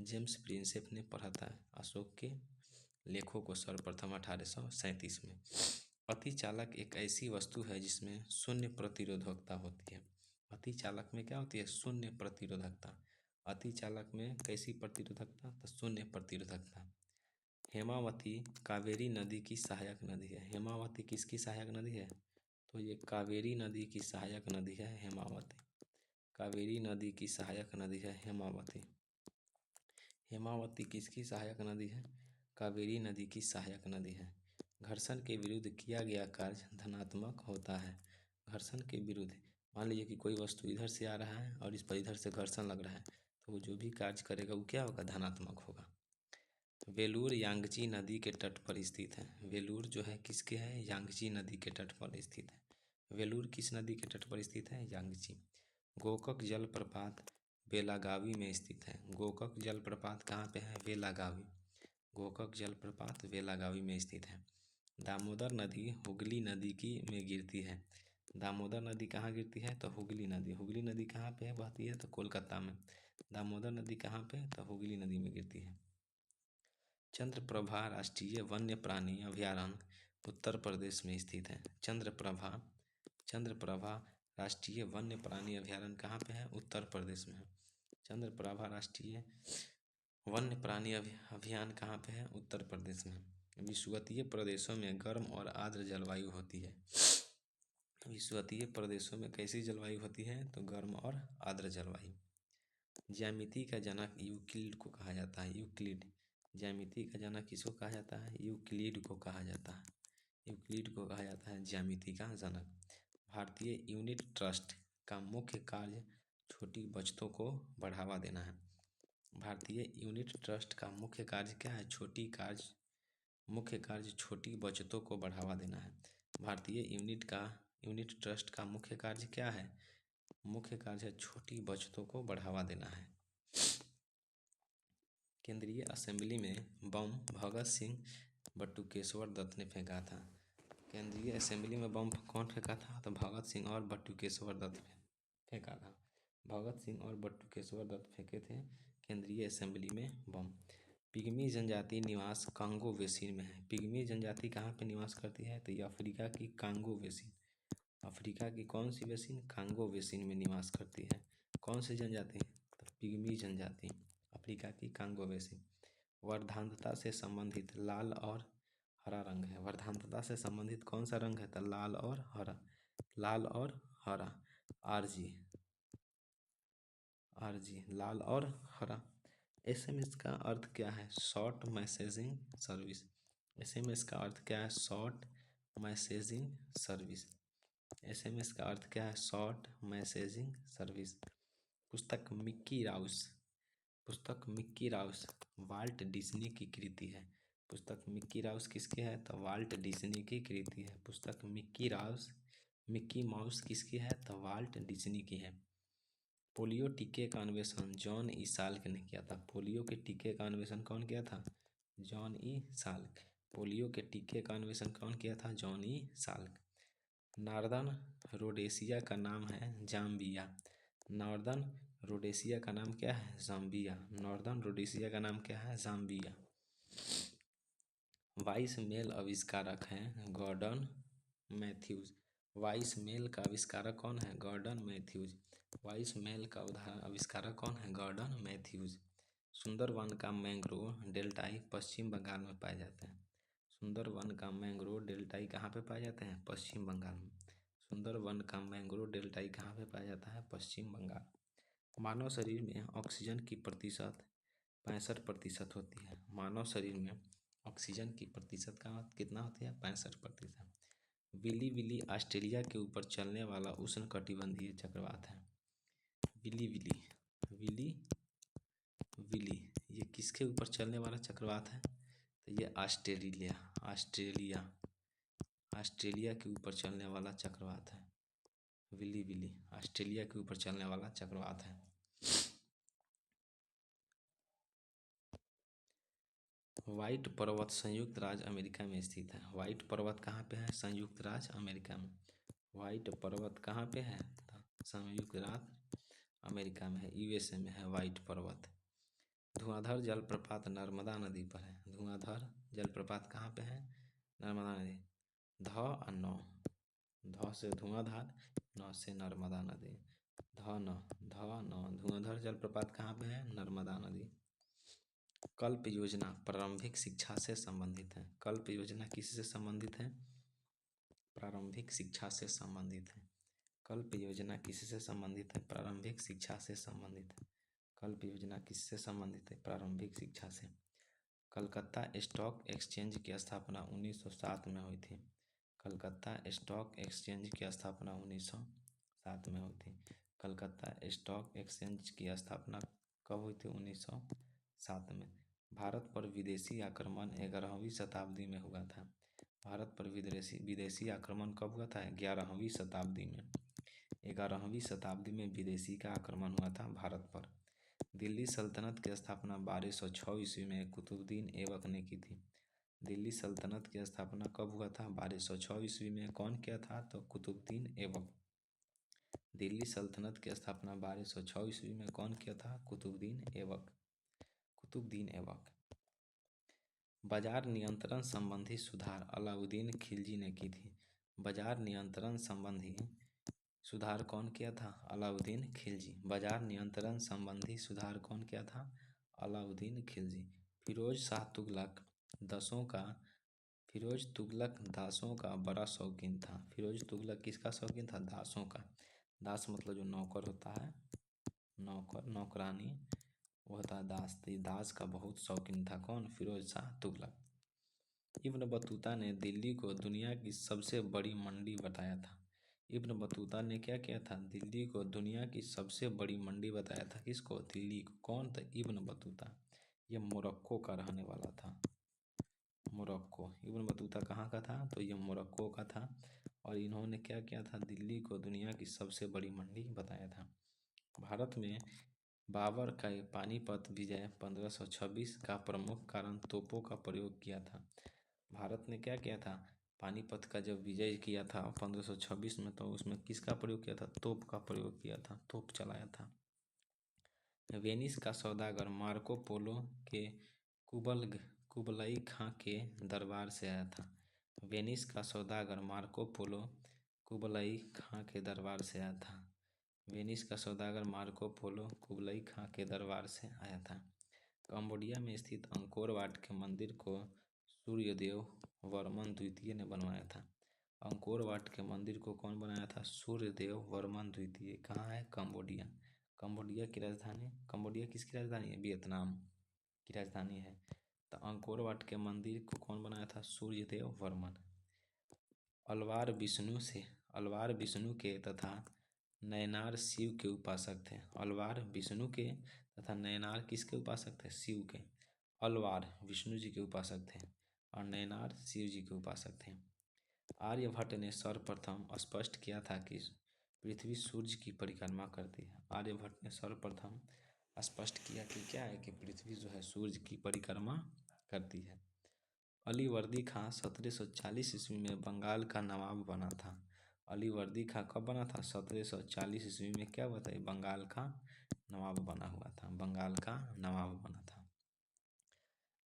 जेम्स प्रिंसेप ने पढ़ा था अशोक के लेखों को सर्वप्रथम 1837 में। अतिचालक एक ऐसी वस्तु है जिसमें शून्य प्रतिरोधकता होती है। अतिचालक में क्या होती है? शून्य प्रतिरोधकता। अतिचालक में कैसी प्रतिरोधकता? तो शून्य प्रतिरोधकता। हेमावती कावेरी नदी की सहायक नदी है। हेमावती किसकी सहायक नदी है? तो ये कावेरी नदी की सहायक नदी है हेमावती। कावेरी नदी की सहायक नदी है हेमावती। हेमावती किसकी सहायक नदी है? कावेरी नदी की सहायक नदी है। घर्षण के विरुद्ध किया गया कार्य धनात्मक होता है। घर्षण के विरुद्ध, मान लीजिए कि कोई वस्तु इधर से आ रहा है और इस पर इधर से घर्षण लग रहा है, तो वो जो भी कार्य करेगा वो क्या होगा? धनात्मक होगा। वेलूर यांगची नदी के तट पर स्थित है। वेलूर जो है किसके है? यांगची नदी के तट पर स्थित है। वेलूर किस नदी के तट पर स्थित है? यांगची। गोकक जलप्रपात बेलागावी में स्थित है। गोकक जलप्रपात कहाँ पे है? बेलागावी। गोकक जलप्रपात बेलागावी में स्थित है। दामोदर नदी हुगली नदी की में गिरती है। दामोदर नदी कहाँ गिरती है? तो हुगली नदी। हुगली नदी कहाँ पे बहती है? तो कोलकाता में। दामोदर नदी कहाँ पे? तो हुगली नदी में गिरती है। चंद्रप्रभा राष्ट्रीय वन्य प्राणी अभयारण्य उत्तर प्रदेश में स्थित है। चंद्रप्रभा राष्ट्रीय वन्य प्राणी अभयारण्य कहाँ पे है? उत्तर प्रदेश में है। चंद्रप्रभा राष्ट्रीय वन्य प्राणी अभियान कहाँ पे है? उत्तर प्रदेश में। विषुवतीय प्रदेशों में गर्म और आर्द्र जलवायु होती है। विषुवतीय प्रदेशों में कैसी जलवायु होती है? तो गर्म और आर्द्र जलवायु। ज्यामिति का जनक यूक्लिड को कहा जाता है। यूक्लिड। ज्यामिति का जनक किसको कहा जाता है? यूक्लिड को कहा जाता है। यूक्लिड को कहा जाता है ज्यामिति का जनक। भारतीय यूनिट ट्रस्ट का मुख्य कार्य छोटी बचतों को बढ़ावा देना है। भारतीय यूनिट ट्रस्ट का मुख्य कार्य क्या है? मुख्य कार्य छोटी बचतों को बढ़ावा देना है। भारतीय यूनिट ट्रस्ट का मुख्य कार्य क्या है? मुख्य कार्य है छोटी बचतों को बढ़ावा देना है। केंद्रीय असेंबली में बम भगत सिंह बटुकेश्वर दत्त ने फेंका था। केंद्रीय असेंबली में बम कौन फेंका था? तो भगत सिंह और बटुकेश्वर दत्त फेंका था। भगत सिंह और बटुकेश्वर दत्त फेंके थे केंद्रीय असेंबली में बम। पिग्मी जनजाति निवास कांगो बेसिन में है। पिग्मी जनजाति कहाँ पे निवास करती है? तो ये अफ्रीका की कांगो बेसिन। अफ्रीका की कौन सी बेसिन? कांगो बेसिन में निवास करती है। कौन सी जनजाति? तो पिग्मी जनजाति, अफ्रीका की कांगो बेसिन। वर्धांतता से संबंधित लाल और हरा रंग है। वर्धांतता से संबंधित कौन सा रंग है? तो लाल और हरा। लाल और हरा, आरजी। आरजी, लाल और हरा। एसएमएस का अर्थ क्या है? Short messaging service. एसएमएस का अर्थ क्या है? Short messaging service. एसएमएस का अर्थ क्या है? Short messaging service. पुस्तक मिक्की राउस वाल्ट डिज्नी की कृति है। पुस्तक मिक्की राउस किसकी है? तो वाल्ट डिज्नी की कृति है। पुस्तक मिक्की माउस किसकी है? तो वाल्ट डिज्नी की है। पोलियो टीके का अन्वेषण जॉन ई साल्क ने किया था। पोलियो के टीके का अन्वेषण कौन किया था? John E Salk. पोलियो के टीके का अन्वेषण कौन किया था? John E Salk. Northern Rhodesia का नाम है जाम्बिया। नॉर्दर्न रोडेशिया का नाम क्या है? जाम्बिया। नॉर्दर्न रोडेशिया का नाम क्या है? जाम्बिया। वाइस मेल आविष्कारक हैं गॉर्डन मैथ्यूज। वाइस मेल का आविष्कारक कौन है? Gordon Mathews. वाइस मेल का आविष्कारक कौन है? Gordon Mathews. सुंदरवन का मैंग्रोव डेल्टाई पश्चिम बंगाल में पाए जाते हैं। सुंदरवन का मैंग्रोव डेल्टाई कहाँ पे पाए जाते हैं? पश्चिम बंगाल में। सुंदरवन का मैंग्रोव डेल्टाई कहाँ पे पाया जाता है? पश्चिम बंगाल। मानव शरीर में ऑक्सीजन की प्रतिशत 65% होती है। मानव शरीर में ऑक्सीजन की प्रतिशत का कितना होती है? 65%। विली विली ऑस्ट्रेलिया के ऊपर चलने वाला उष्णकटिबंधीय चक्रवात है। विली विली विली विली ये किसके ऊपर चलने वाला चक्रवात है? तो ये ऑस्ट्रेलिया के ऊपर चलने वाला चक्रवात है। विली विली ऑस्ट्रेलिया के ऊपर चलने वाला चक्रवात है। व्हाइट पर्वत संयुक्त राज्य अमेरिका में स्थित है। व्हाइट पर्वत कहाँ पे है? संयुक्त राज्य अमेरिका में। व्हाइट पर्वत कहाँ पे है? संयुक्त राज्य अमेरिका में है, यूएसए में है व्हाइट पर्वत। धुआंधार जलप्रपात नर्मदा नदी पर है। धुआंधार जलप्रपात कहाँ पे है? नर्मदा नदी। ध और नौ, ध से धुआंधार, नौ से नर्मदा नदी। ध नौ धुआंधार जलप्रपात कहाँ पे है? नर्मदा नदी। कल्प योजना प्रारंभिक शिक्षा से संबंधित है। कल्प योजना किससे संबंधित है? प्रारंभिक शिक्षा से संबंधित है। कल्प योजना किससे संबंधित है? प्रारंभिक शिक्षा से संबंधित है। कल्प योजना किससे संबंधित है? प्रारंभिक शिक्षा से। कलकत्ता स्टॉक एक्सचेंज की स्थापना 1907 में हुई थी। कलकत्ता स्टॉक एक्सचेंज की स्थापना 1907 में हुई थी। कलकत्ता स्टॉक एक्सचेंज की स्थापना कब हुई थी? 1907 में। भारत पर विदेशी आक्रमण 11वीं शताब्दी में हुआ था। भारत पर विदेशी आक्रमण कब हुआ था? 11वीं शताब्दी में। 11वीं शताब्दी में विदेशी का आक्रमण हुआ था भारत पर। दिल्ली सल्तनत की स्थापना 1206 ईस्वी में कुतुबुद्दीन ऐबक ने की थी। दिल्ली सल्तनत की स्थापना कब हुआ था? 1206 ईस्वी में। कौन किया था? तो कुतुबुद्दीन ऐबक। दिल्ली सल्तनत की स्थापना 1206 ईस्वी में कौन किया था? कुतुबुद्दीन ऐबक। बाजार नियंत्रण संबंधी सुधार अलाउद्दीन खिलजी ने की थी। बाजार नियंत्रण संबंधी सुधार कौन किया था? अलाउद्दीन खिलजी। बाजार नियंत्रण संबंधी सुधार कौन किया था? अलाउद्दीन खिलजी। फिरोज तुगलक दासों का बड़ा शौकीन था। फिरोज तुगलक किसका शौकीन था? दासों का। दास मतलब जो नौकर होता है, नौकरानी, वो होता है दास। तो दास का बहुत शौकीन था। कौन? फिरोज शाह तुगलक। इब्न बतूता ने दिल्ली को दुनिया की सबसे बड़ी मंडी बताया था। इब्न बतूता ने क्या किया था? दिल्ली को दुनिया की सबसे बड़ी मंडी बताया था। किसको? दिल्ली को। कौन था? Ibn Battuta. ये मोरक्को का रहने वाला था। मोरक्को। इब्न बतूता कहाँ का था? तो ये मोरक्को का था। और इन्होंने क्या किया था? दिल्ली को दुनिया की सबसे बड़ी मंडी बताया था। भारत में बाबर का पानीपत विजय 1526 का प्रमुख कारण तोपों का प्रयोग किया था। भारत ने क्या किया था? पानीपत का जब विजय किया था 1526 में, तो उसमें किसका प्रयोग किया था? तोप का प्रयोग किया था, तोप चलाया था। वेनिस का सौदागर मार्को पोलो के कुबलई खां के दरबार से आया था। वेनिस का सौदागर मार्को पोलो कुबलई खां के दरबार से आया था। वेनिस का सौदागर मार्को पोलो कुबलई खां के दरबार से आया था। कंबोडिया में स्थित अंकोर वाट के मंदिर को सूर्यदेव वर्मन द्वितीय ने बनवाया था। अंकोर वाट के मंदिर को कौन बनाया था? सूर्यदेव वर्मन द्वितीय। कहाँ है? कंबोडिया। कंबोडिया किसकी राजधानी है? वियतनाम की राजधानी है। तो अंकोर वाट के मंदिर को कौन बनाया था? सूर्यदेव वर्मन। अलवार विष्णु के तथा नयनार शिव के उपासक थे। अलवार विष्णु के तथा नयनार किसके उपासक थे? शिव के। अलवार विष्णु जी के उपासक थे और नयनार शिव जी के उपासक थे। आर्यभट्ट ने सर्वप्रथम स्पष्ट किया था कि पृथ्वी सूर्य की परिक्रमा करती है। आर्यभट्ट ने सर्वप्रथम स्पष्ट किया कि क्या है कि पृथ्वी जो है सूर्य की परिक्रमा करती है। अलीवर्दी खां 1740 ईस्वी में बंगाल का नवाब बना था। अलीवर्दी खां कब बना था? 1740 ईस्वी में क्या बताइए? बंगाल का नवाब बना हुआ था। बंगाल का नवाब बना था।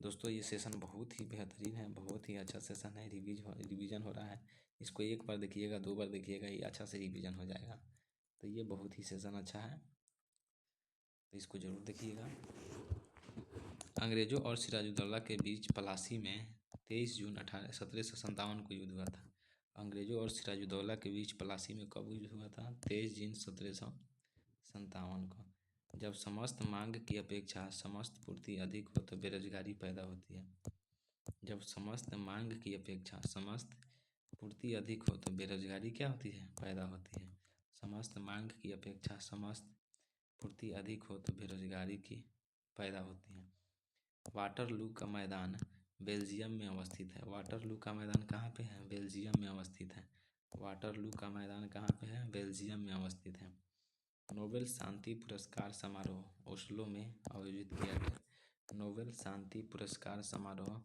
दोस्तों ये सेशन बहुत ही बेहतरीन है, बहुत ही अच्छा सेशन है। रिवीजन हो रहा है। इसको एक बार देखिएगा, 2 बार देखिएगा, ये अच्छा से रिवीजन हो जाएगा। तो ये बहुत ही सेशन अच्छा है, तो इसको ज़रूर देखिएगा। अंग्रेज़ों और सिराजुद्दौला के बीच पलासी में 23 जून 1757 को युद्ध हुआ था। अंग्रेज़ों और सिराजुद्दौला के बीच पलासी में कब युद्ध हुआ था? 23 जून 1757 को। जब समस्त मांग की अपेक्षा समस्त पूर्ति अधिक हो तो बेरोजगारी पैदा होती है। जब समस्त मांग की अपेक्षा समस्त पूर्ति अधिक हो तो बेरोजगारी क्या होती है? पैदा होती है। समस्त मांग की अपेक्षा समस्त पूर्ति अधिक हो तो बेरोजगारी की पैदा होती है। वाटरलू का मैदान बेल्जियम में अवस्थित है। वाटरलू का मैदान कहाँ पे है? बेल्जियम में अवस्थित है। वाटरलू का मैदान कहाँ पे है? बेल्जियम में अवस्थित है। नोबेल शांति पुरस्कार समारोह ओस्लो में आयोजित किया गया। नोबेल शांति पुरस्कार समारोह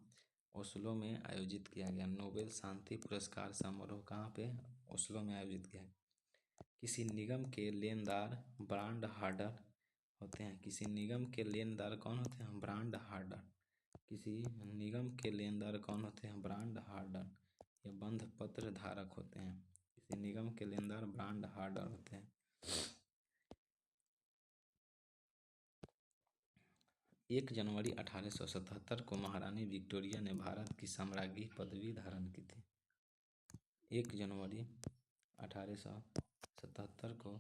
ओस्लो में आयोजित किया गया। नोबेल शांति पुरस्कार समारोह कहाँ पे? ओस्लो में आयोजित किया गया। किसी निगम के लेनदार ब्रांड हार्डर होते हैं। किसी निगम के लेनदार कौन होते हैं? Brand harder. किसी निगम के लेनदार कौन होते हैं? ब्रांड हार्डर या बंध पत्र धारक होते हैं। किसी निगम के लेनदार ब्रांड हार्डर होते हैं। 1 जनवरी 1877 को महारानी विक्टोरिया ने भारत की साम्राज्ञी पदवी धारण की थी। 1 जनवरी 1877 को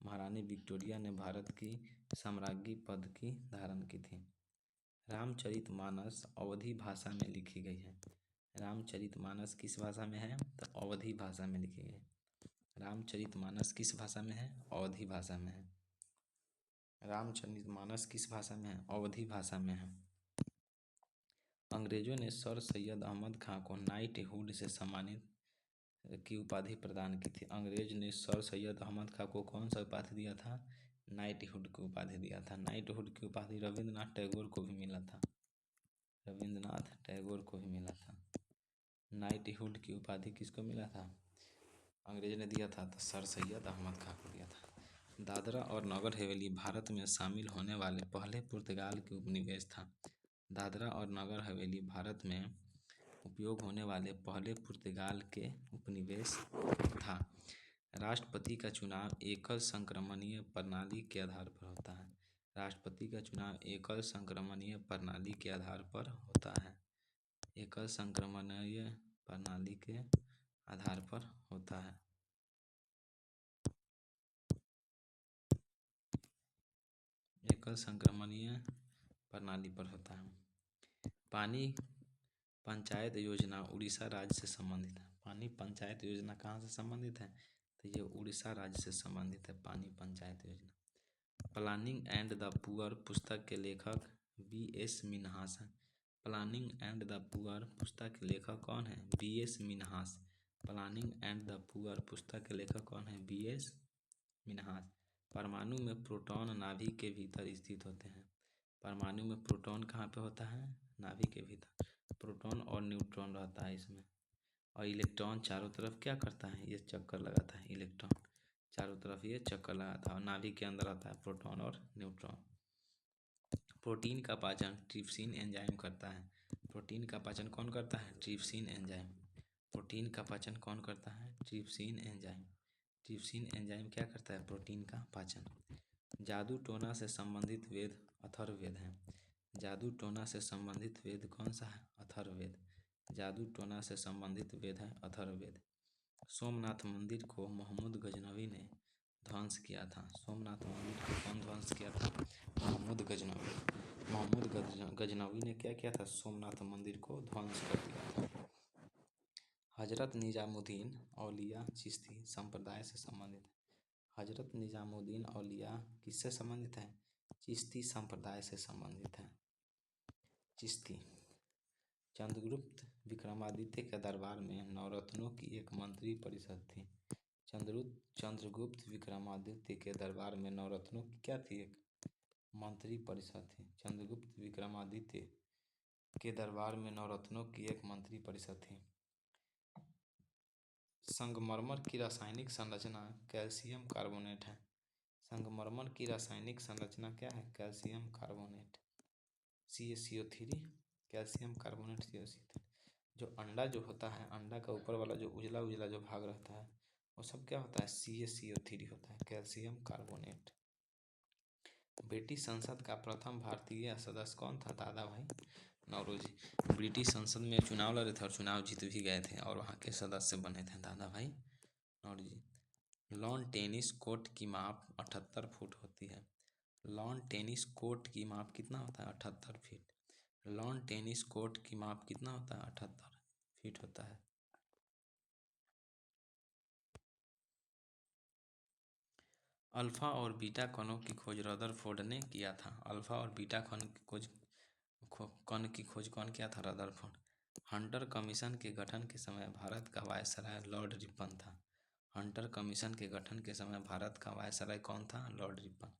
महारानी विक्टोरिया ने भारत की साम्राज्ञी पद की धारण की थी। रामचरितमानस अवधी भाषा में लिखी गई है। रामचरितमानस किस भाषा में है? तो अवधी भाषा में लिखी गई है। रामचरितमानस किस भाषा में है? अवधी भाषा में है। रामचरितमानस किस भाषा में है? अवधी भाषा में है। अंग्रेजों ने सर सैयद अहमद खां को नाइटहुड से सम्मानित की उपाधि प्रदान की थी। अंग्रेज ने सर सैयद अहमद खां को कौन सा उपाधि दिया था? नाइटहुड की उपाधि दिया था। नाइटहुड की उपाधि रविंद्रनाथ टैगोर को भी मिला था। रविंद्रनाथ टैगोर को भी मिला था। नाइटहुड की उपाधि किसको मिला था? अंग्रेज ने दिया था तो सर सैयद अहमद खां को दिया था। दादरा और नगर हवेली भारत में शामिल होने वाले पहले पुर्तगाल के उपनिवेश था। दादरा और नगर हवेली भारत में उपयोग होने वाले पहले पुर्तगाल के उपनिवेश था। राष्ट्रपति का चुनाव एकल संक्रमणीय प्रणाली के आधार पर होता है। राष्ट्रपति का चुनाव एकल संक्रमणीय प्रणाली के आधार पर होता है। एकल संक्रमणीय प्रणाली के आधार पर होता है। एकल संक्रमणीय प्रणाली पर होता है। पानी पंचायत योजना उड़ीसा राज्य से संबंधित है। पानी पंचायत योजना कहाँ से संबंधित है? तो ये उड़ीसा राज्य से संबंधित है पानी पंचायत योजना। प्लानिंग एंड द पुअर पुस्तक के लेखक B.S. मिन्हास हैं। प्लानिंग एंड द पुअर पुस्तक के लेखक कौन है? B.S. Minhas. Planning and the poor पुस्तक के लेखक कौन है? B.S. मिन्हास। परमाणु में प्रोटॉन नाभि के भीतर स्थित होते हैं। परमाणु में प्रोटॉन कहाँ पे होता है? नाभि के भीतर। प्रोटॉन और न्यूट्रॉन रहता है इसमें, और इलेक्ट्रॉन चारों तरफ क्या करता है? ये चक्कर लगाता है। इलेक्ट्रॉन चारों तरफ ये चक्कर लगाता है और नाभि के अंदर आता है प्रोटॉन और न्यूट्रॉन। प्रोटीन का पाचन ट्रिप्सिन एंजाइम करता है। प्रोटीन का पाचन कौन करता है? Trypsin enzyme. प्रोटीन का पाचन कौन करता है? Trypsin enzyme. ट्रिप्सिन एंजाइम क्या करता है? प्रोटीन का पाचन। जादू टोना से संबंधित वेद अथर्ववेद है। जादू टोना से संबंधित वेद कौन सा है? अथर्ववेद। जादू टोना से संबंधित वेद है अथर्ववेद। सोमनाथ मंदिर को मोहम्मद गजनवी ने ध्वंस किया था। सोमनाथ मंदिर को कौन ध्वंस किया था? मोहम्मद गजनवी। मोहम्मद गजनवी ने क्या किया था? सोमनाथ मंदिर को ध्वंस कर दिया था। हजरत निजामुद्दीन औलिया चिश्ती संप्रदाय से संबंधित है। हजरत निजामुद्दीन औलिया किससे संबंधित है? चिश्ती संप्रदाय से संबंधित है। चिश्ती। चंद्रगुप्त विक्रमादित्य के दरबार में नवरत्नों की एक मंत्री परिषद थी। चंद्रगुप्त विक्रमादित्य के दरबार में नवरत्नों की क्या थी? एक मंत्री परिषद थी। चंद्रगुप्त विक्रमादित्य के दरबार में नवरत्नों की एक मंत्री परिषद थी। संगमरमर की रासायनिक संरचना कैल्शियम कार्बोनेट है। संगमरमर की रासायनिक संरचना क्या है? Calcium carbonate, CaCO3, calcium carbonate CaCO3। जो अंडा जो होता है, अंडा का ऊपर वाला जो उजला उजला जो भाग रहता है वो सब क्या होता है? CaCO3 होता है, कैल्शियम कार्बोनेट। ब्रिटिश संसद का प्रथम भारतीय सदस्य कौन था? दादा भाई नौरोजी। ब्रिटिश संसद में चुनाव लड़े थे और चुनाव जीत भी गए थे और वहाँ के सदस्य बने थे दादा भाई नौरोजी। लॉन टेनिस कोर्ट की माप 78 फुट होती है। लॉन टेनिस कोर्ट की माप कितना होता है? 78 फीट। लॉन टेनिस कोर्ट की माप कितना होता है? 78 फीट होता है। अल्फा और बीटा कणों की खोज रदरफोर्ड ने किया था। अल्फा और बीटा कण की खोज कौन किया था? रदरफोर्ड। हंटर कमीशन के गठन के समय भारत का वायसराय लॉर्ड रिपन था। हंटर कमीशन के गठन के समय भारत का वायसराय कौन था? Lord Ripon.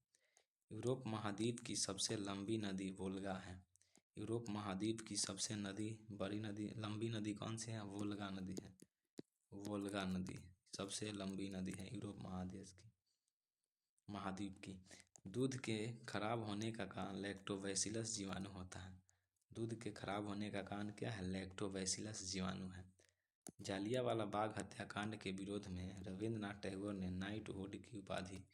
यूरोप महाद्वीप की सबसे लंबी नदी वोल्गा है। यूरोप महाद्वीप की सबसे बड़ी नदी, लंबी नदी कौन सी है? वोल्गा नदी है। वोल्गा नदी सबसे लंबी नदी है यूरोप महाद्वीप की। दूध के खराब होने का कारण लैक्टोबैसिलस जीवाणु होता है। दूध के खराब होने का कारण क्या है? लैक्टोबैसिलस जीवाणु है। जालियांवाला बाग हत्याकांड के विरोध में रविंद्रनाथ टैगोर ने नाइटहुड की उपाधि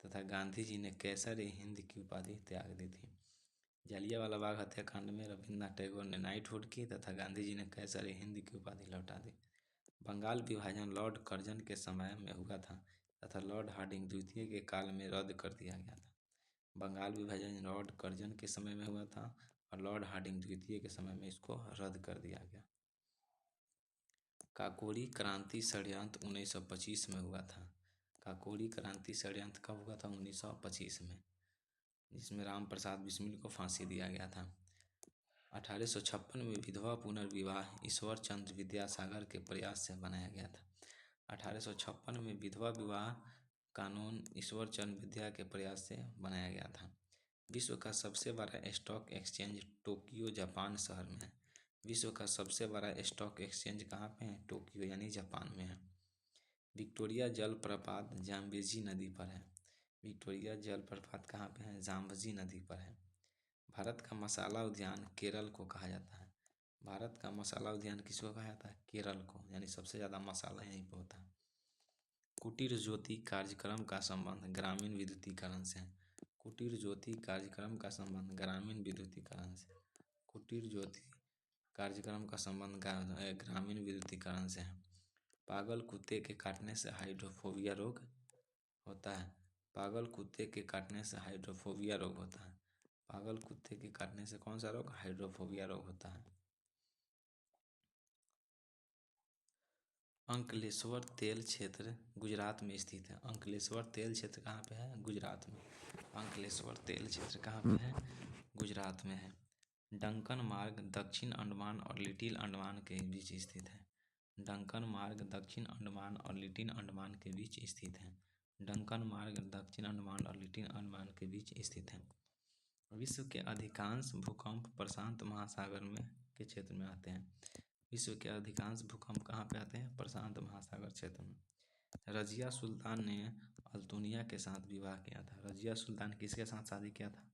तथा गांधी जी ने कैसर-ए-हिंद की उपाधि त्याग दी थी। जालियांवाला बाग हत्याकांड में रविंद्रनाथ टैगोर ने नाइटहुड की तथा गांधी जी ने कैसर-ए-हिंद की उपाधि लौटा दी। बंगाल विभाजन लॉर्ड कर्जन के समय में हुआ था तथा लॉर्ड हार्डिंग द्वितीय के काल में रद्द कर दिया गया था। बंगाल विभाजन लॉर्ड कर्जन के समय में हुआ था और लॉर्ड हार्डिंग द्वितीय के समय में इसको रद्द कर दिया गया। काकोरी क्रांति षड्यंत्र 1925 में हुआ था। काकोरी क्रांति षड्यंत्र कब हुआ था? 1925 में, जिसमें राम प्रसाद बिस्मिल को फांसी दिया गया था। 1856 में विधवा पुनर्विवाह ईश्वर चंद्र विद्यासागर के प्रयास से बनाया गया था। 1856 में विधवा विवाह कानून ईश्वर चंद्र विद्या के प्रयास से बनाया गया था। विश्व का सबसे बड़ा स्टॉक एक्सचेंज टोक्यो जापान शहर में है। विश्व का सबसे बड़ा स्टॉक एक्सचेंज कहाँ पे है? टोक्यो यानी जापान में है। विक्टोरिया जलप्रपात जाम्बेजी नदी पर है। विक्टोरिया जलप्रपात कहाँ पे है? जाम्बेजी नदी पर है। भारत का मसाला उद्यान केरल को कहा जाता है। भारत का मसाला उद्यान किसको कहा जाता है? केरल को, यानी सबसे ज़्यादा मसाला यहीं पर होता है। कुटीर ज्योति कार्यक्रम का संबंध ग्रामीण विद्युतीकरण से है। कुटीर ज्योति कार्यक्रम का संबंध ग्रामीण विद्युतीकरण से। कुटीर ज्योति कार्यक्रम का संबंध ग्रामीण विद्युतीकरण से है। पागल कुत्ते के काटने से हाइड्रोफोबिया रोग होता है। पागल कुत्ते के काटने से हाइड्रोफोबिया रोग होता है। पागल कुत्ते के काटने से कौन सा रोग? हाइड्रोफोबिया रोग होता है। अंकलेश्वर तेल क्षेत्र गुजरात में स्थित है। अंकलेश्वर तेल क्षेत्र कहाँ पे है? गुजरात में। अंकलेश्वर तेल क्षेत्र कहाँ पे है? गुजरात में है। डंकन मार्ग दक्षिण अंडमान और लिटिल अंडमान के बीच स्थित है। डंकन मार्ग दक्षिण अंडमान और लिटिल अंडमान के बीच स्थित है। डंकन मार्ग दक्षिण अंडमान और लिटिल अंडमान के बीच स्थित है। विश्व के अधिकांश भूकंप प्रशांत महासागर में के क्षेत्र में आते हैं। विश्व के अधिकांश भूकंप कहाँ पे आते हैं? प्रशांत महासागर क्षेत्र में। रजिया सुल्तान ने अल्तुनिया के साथ विवाह किया था। रजिया सुल्तान किसके साथ शादी किया था?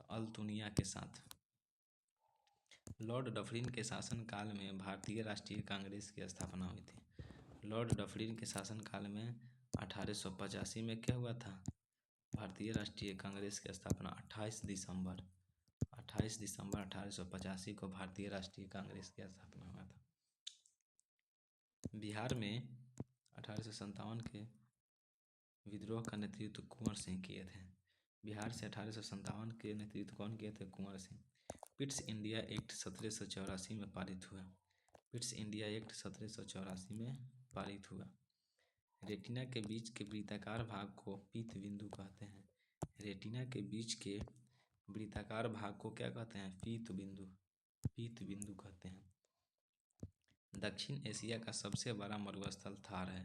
तो अल्तुनिया के साथ। लॉर्ड डफरिन के शासनकाल में भारतीय राष्ट्रीय कांग्रेस की स्थापना हुई थी। लॉर्ड डफरिन के शासनकाल में 1885 में क्या हुआ था? भारतीय राष्ट्रीय कांग्रेस की स्थापना 28 दिसंबर 1885 को भारतीय राष्ट्रीय कांग्रेस की स्थापना हुआ था। बिहार में 1857 के विद्रोह का नेतृत्व कुंवर सिंह किए थे। बिहार से 1857 के नेतृत्व कौन किए थे? Kunwar Singh. Pitt's India act 1784 में पारित हुआ। फिट्स इंडिया एक्ट 1784 में पारित हुआ। रेटिना के बीच के वृत्ताकार भाग को पीत बिंदु कहते हैं। रेटिना के बीच के वृत्ताकार भाग को क्या कहते हैं? पीत बिंदु कहते हैं। दक्षिण एशिया का सबसे बड़ा मरुस्थल थार है।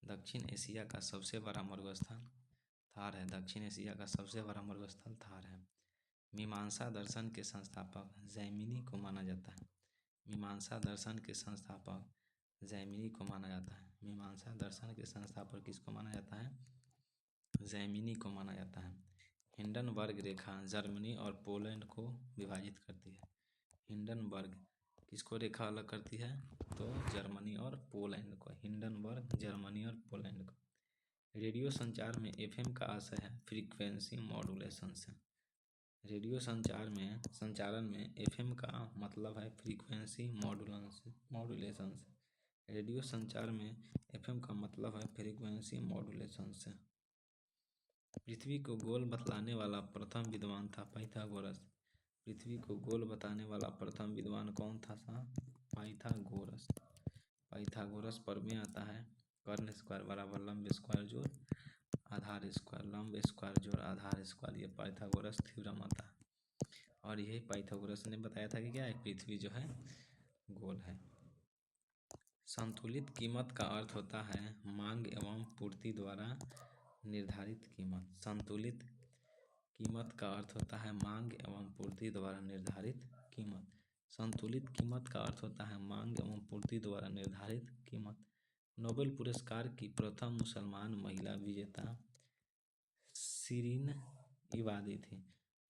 दक्षिण एशिया का सबसे बड़ा मरुस्थल थार है। दक्षिण एशिया का सबसे बड़ा मरुस्थल थार है। मीमांसा दर्शन के संस्थापक जैमिनी को माना जाता है। मीमांसा दर्शन के संस्थापक जैमिनी को माना जाता है। मीमांसा दर्शन के संस्थापक किसको माना जाता है? जैमिनी को माना जाता है। हिंडनबर्ग रेखा जर्मनी और पोलैंड को विभाजित करती है। हिंडनबर्ग किसको रेखा अलग करती है? तो जर्मनी और पोलैंड को। हिंडनबर्ग जर्मनी और पोलैंड को। रेडियो संचार में एफएम का आशय है फ्रीक्वेंसी मॉड्यूलेशन से। रेडियो संचारण में एफएम का मतलब है फ्रीक्वेंसी मॉड्यूलेशन से। रेडियो संचार में एफएम का मतलब है फ्रीक्वेंसी मॉड्यूलेशन से। पृथ्वी को गोल बतलाने वाला प्रथम विद्वान था पाइथागोरस। पृथ्वी को गोल बताने वाला प्रथम विद्वान कौन था? पाइथागोरस। पाइथागोरस पर में आता है कर्ण स्क्वायर बराबर लंब स्क्वायर जोड़ आधार स्क्वायर, लंब स्क्वायर जोड़ आधार स्क्वायर, ये पाइथागोरस थ्योरम आता है। और यही पाइथागोरस ने बताया था कि क्या है? पृथ्वी जो है गोल है। संतुलित कीमत का अर्थ होता है मांग एवं पूर्ति द्वारा निर्धारित कीमत। संतुलित कीमत का अर्थ होता है मांग एवं पूर्ति द्वारा निर्धारित कीमत। संतुलित कीमत का अर्थ होता है मांग एवं पूर्ति द्वारा निर्धारित कीमत। नोबेल पुरस्कार की प्रथम मुसलमान महिला विजेता शिरीन इबादी थी।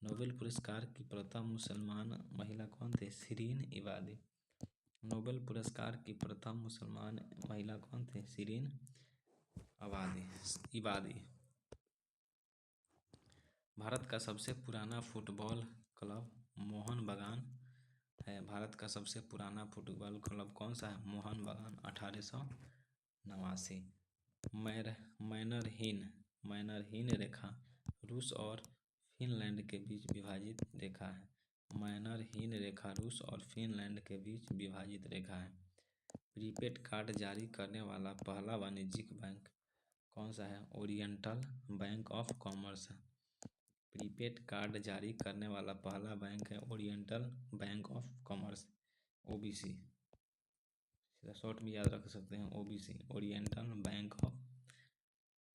नोबेल पुरस्कार की प्रथम मुसलमान महिला कौन थे? शिरीन इबादी। नोबेल पुरस्कार की प्रथम मुसलमान महिला कौन थे? शिरीन इबादी। भारत का सबसे पुराना फुटबॉल क्लब मोहन बागान है। भारत का सबसे पुराना फुटबॉल क्लब कौन सा है? मोहन बागान 1889। मैनरहीन रेखा रूस और फिनलैंड के बीच विभाजित रेखा है। मैनरहीन रेखा रूस और फिनलैंड के बीच विभाजित रेखा है। प्रीपेड कार्ड जारी करने वाला पहला वाणिज्यिक बैंक कौन सा है? Oriental Bank of Commerce. Prepaid card जारी करने वाला पहला बैंक है Oriental Bank of Commerce, OBC. सीधा शॉर्ट में याद रख सकते हैं OBC, Oriental Bank of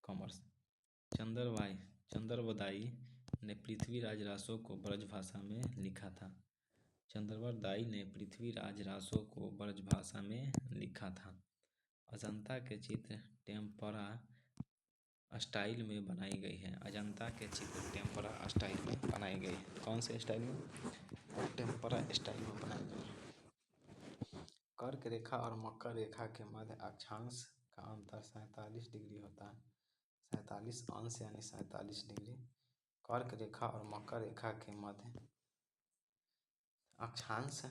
Commerce. Chandbardai ने पृथ्वीराज रासो को ब्रजभाषा में लिखा था। चंद्रवदाई ने पृथ्वीराज रासो को ब्रजभाषा में लिखा था। अजंता के चित्र टेम्परा स्टाइल में बनाई गई है। अजंता के चित्र टेम्परा स्टाइल में बनाई गई है। कौन से स्टाइल में? टेम्परा स्टाइल में बनाई गई है। कर्क रेखा और मकर रेखा के मध्य अक्षांश का अंतर 47 डिग्री होता है। 47 अंश यानी 47 डिग्री। कर्क रेखा और मकर रेखा के मध्य अक्षांश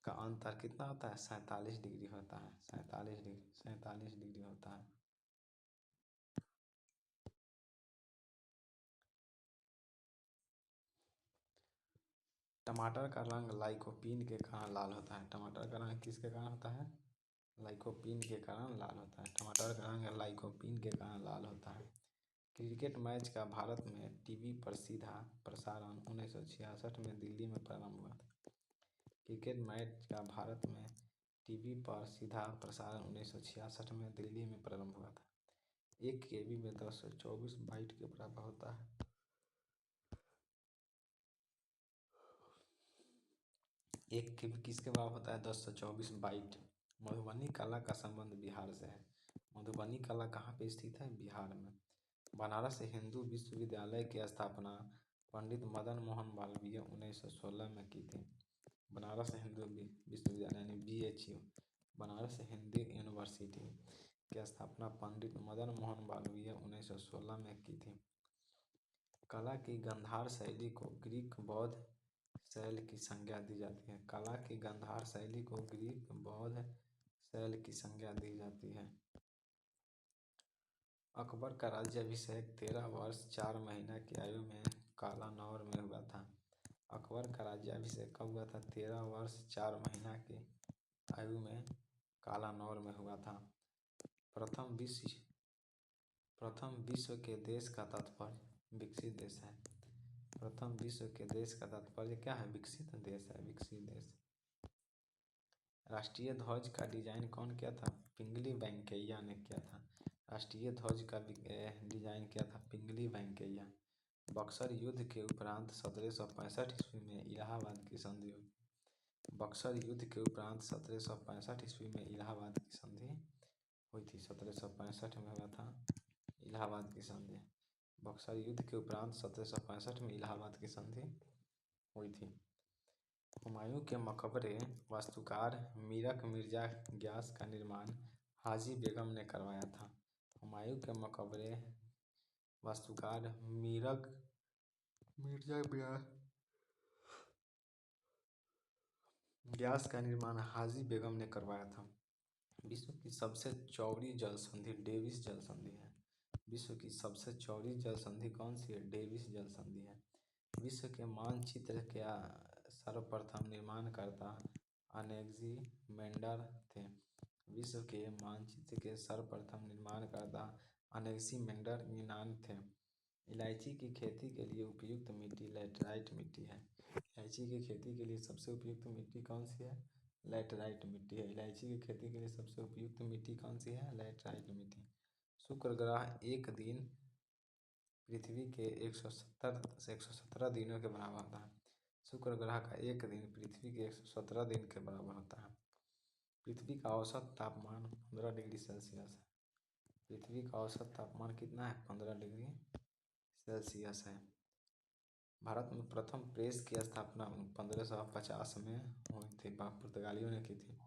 का अंतर कितना होता है? 47 डिग्री होता है। 47 डिग्री होता है। टमाटर का रंग लाइकोपीन के कारण लाल होता है। टमाटर का रंग किसके कारण होता है? लाइकोपीन के कारण लाल होता है। टमाटर का रंग लाइकोपीन के कारण लाल होता है। क्रिकेट मैच का भारत में टीवी पर सीधा प्रसारण 1966 में दिल्ली में प्रारंभ हुआ था। क्रिकेट मैच का भारत में टीवी पर सीधा प्रसारण 1966 में दिल्ली में प्रारंभ हुआ था। 1 KB में 1024 बाइट के बराबर होता है। 1 KB किसके बराबर होता है? 1024 बाइट। मधुबनी कला का संबंध बिहार से है। मधुबनी कला कहाँ पे स्थित है? बिहार में। बनारस हिंदू विश्वविद्यालय की स्थापना पंडित मदन मोहन मालवीय 1916 में की थी। बनारस हिंदू विश्वविद्यालय यानी BHU, बनारस हिंदू यूनिवर्सिटी की स्थापना पंडित मदन मोहन मालवीय 1916 में की थी। कला की गांधार शैली को ग्रीक बौद्ध शैल की संज्ञा दी जाती है। कला की गांधार शैली को ग्रीक बौद्ध शैल की संज्ञा दी जाती है। अकबर का राज्याभिषेक 13 वर्ष 4 महीना की आयु में कालानौर में हुआ था। अकबर का राज्याभिषेक कब हुआ था? 13 वर्ष 4 महीना की आयु में कालानौर में हुआ था। प्रथम विश्व के देश का तात्पर्य विकसित देश है। प्रथम विश्व के देश का तात्पर्य क्या है? विकसित देश है, विकसित देश। राष्ट्रीय ध्वज का डिजाइन कौन किया था? पिंगली वेंकैया ने किया था। राष्ट्रीय ध्वज का डिजाइन किया था पिंगली वेंकैया। बक्सर युद्ध के उपरांत 1765 ईस्वी में इलाहाबाद की संधि हुई। बक्सर युद्ध के उपरांत 1765 ईस्वी में इलाहाबाद की संधि हुई थी। 1765 में हुआ था इलाहाबाद की संधि। बक्सर युद्ध के उपरांत 1765 में इलाहाबाद की संधि हुई थी। हुमायूं के मकबरे वास्तुकार मीरक मिर्जा ग्यास का निर्माण हाजी बेगम ने करवाया था। हुमायूं के मकबरे वास्तुकार मीरक मिर्जा ग्यास का निर्माण हाजी बेगम ने करवाया था। विश्व की सबसे चौड़ी जल संधि डेविस जल संधि है। विश्व की सबसे चौड़ी जल संधि कौन सी है? डेविस जल संधि है। विश्व के मानचित्र के सर्वप्रथम निर्माणकर्ता अनेक्सिमेंडर थे। विश्व के मानचित्र के सर्वप्रथम निर्माणकर्ता अनेक्सिमेंडर यूनान थे। इलायची की खेती के लिए उपयुक्त मिट्टी लैटेराइट मिट्टी है। इलायची की खेती के लिए सबसे उपयुक्त मिट्टी कौन सी है? लैटेराइट मिट्टी है। इलायची की खेती के लिए सबसे उपयुक्त मिट्टी कौन सी है? लैटेराइट मिट्टी। शुक्र ग्रह एक दिन पृथ्वी के 170 से 117 दिनों के बराबर होता है। शुक्र ग्रह का एक दिन पृथ्वी के 117 दिन के बराबर होता है। पृथ्वी का औसत तापमान 15 डिग्री सेल्सियस है। पृथ्वी का औसत तापमान कितना है? 15 डिग्री सेल्सियस है। भारत में प्रथम प्रेस की स्थापना 1550 में हुई थी, पुर्तगालियों ने की थी।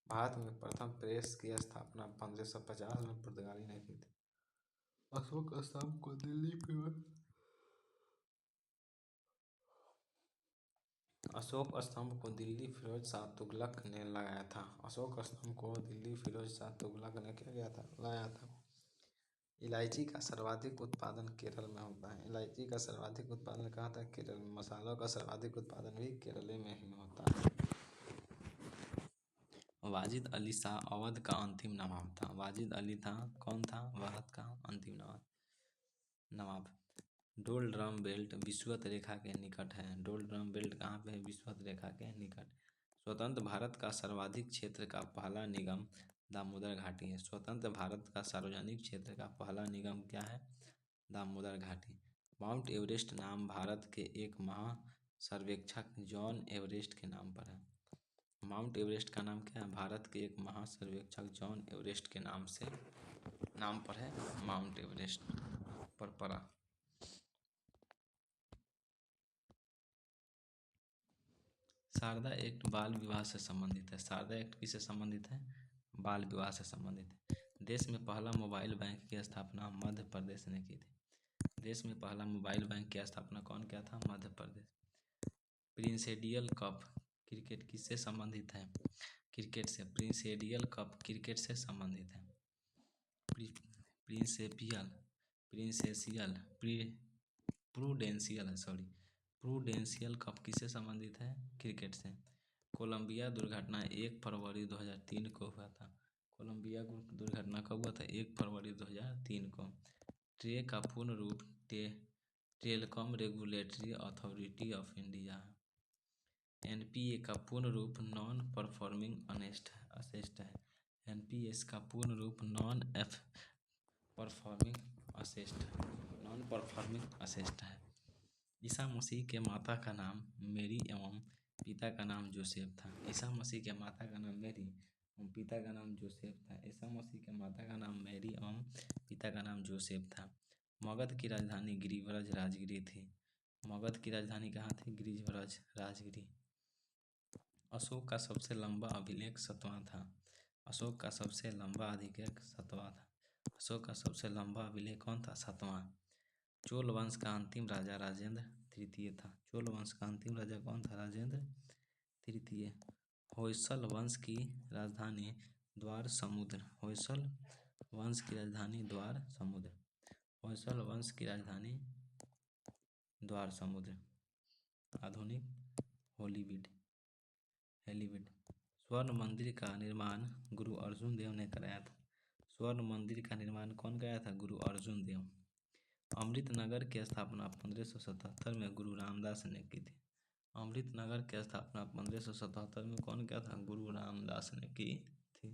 भारत में प्रथम प्रेस की स्थापना 1550 में पुर्तगाली ने की थी। अशोक स्तंभ को दिल्ली फिरोज शाह तुगलक ने लगाया था। अशोक स्तंभ को दिल्ली फिरोज शाह तुगलक ने क्या किया था? लगाया था। इलायची का सर्वाधिक उत्पादन केरल में होता है। इलायची का सर्वाधिक उत्पादन कहाँ था? केरल में। मसालों का सर्वाधिक उत्पादन भी केरल में ही होता है। वाजिद अली शाह अवध का अंतिम नवाब था। वाजिद अली था कौन था? अवध का अंतिम नवाब। डोल ड्रम बेल्ट विषुवत रेखा के निकट है। डोल ड्रम बेल्ट कहाँ पे है? विषुवत रेखा के निकट। स्वतंत्र भारत का सर्वाधिक क्षेत्र का पहला निगम दामोदर घाटी है। स्वतंत्र भारत का सार्वजनिक क्षेत्र का पहला निगम क्या है? दामोदर घाटी। माउंट एवरेस्ट नाम भारत के एक महासर्वेक्षक जॉन एवरेस्ट के नाम पर है। माउंट एवरेस्ट का नाम क्या है? भारत के एक महासर्वेक्षक जॉन एवरेस्ट के नाम पर है माउंट एवरेस्ट पर पड़ा। शारदा एक्ट बाल विवाह से संबंधित है। शारदा एक्ट किससे संबंधित है? बाल विवाह से संबंधित है। देश में पहला मोबाइल बैंक की स्थापना मध्य प्रदेश ने की थी। देश में पहला मोबाइल बैंक की स्थापना कौन किया था? मध्य प्रदेश। प्रिंसेडियल कप क्रिकेट किससे संबंधित है? क्रिकेट से। प्रिंसेडियल कप क्रिकेट से संबंधित है। प्रूडेंशियल कप किससे संबंधित है? क्रिकेट से। कोलंबिया दुर्घटना 1 फरवरी 2003 को हुआ था। कोलंबिया दुर्घटना कब हुआ था? 1 फरवरी 2003 को। ट्रे का पूर्ण रूप telecom regulatory authority of India है। एनपीए का पूर्ण रूप नॉन परफॉर्मिंग असेस्ट है। एनपीएस का पूर्ण रूप नॉन परफॉर्मिंग असेस्ट है। ईसा मसीह के माता का नाम मेरी एवं पिता का नाम जोसेफ था। ईसा मसीह के माता का नाम मेरी एवं पिता का नाम जोसेफ था। ईसा मसीह के माता का नाम मेरी एवं पिता का नाम जोसेफ था। मगध की राजधानी गिरिव्रज राजगिरी थी। मगध की राजधानी कहाँ थी? गिरिव्रज राजगिरी। अशोक का सबसे लंबा अभिलेख 7वां था। अशोक का सबसे लंबा अभिलेख 7वां था। अशोक का सबसे लंबा अभिलेख कौन था? 7वां। चोल वंश का अंतिम राजा राजेंद्र तृतीय था। चोल वंश का अंतिम राजा कौन था? राजेंद्र तृतीय। होयसल वंश की राजधानी द्वार समुद्र। होयसल वंश की राजधानी द्वार समुद्र। होयसल वंश की राजधानी द्वार समुद्र। आधुनिक हेलीविड स्वर्ण मंदिर का निर्माण गुरु अर्जुन देव ने कराया था। स्वर्ण मंदिर का निर्माण कौन कराया था? गुरु अर्जुन देव। अमृतनगर की स्थापना 1577 में गुरु रामदास ने की थी। अमृतनगर की स्थापना 1577 में कौन किया था? गुरु रामदास ने की थी।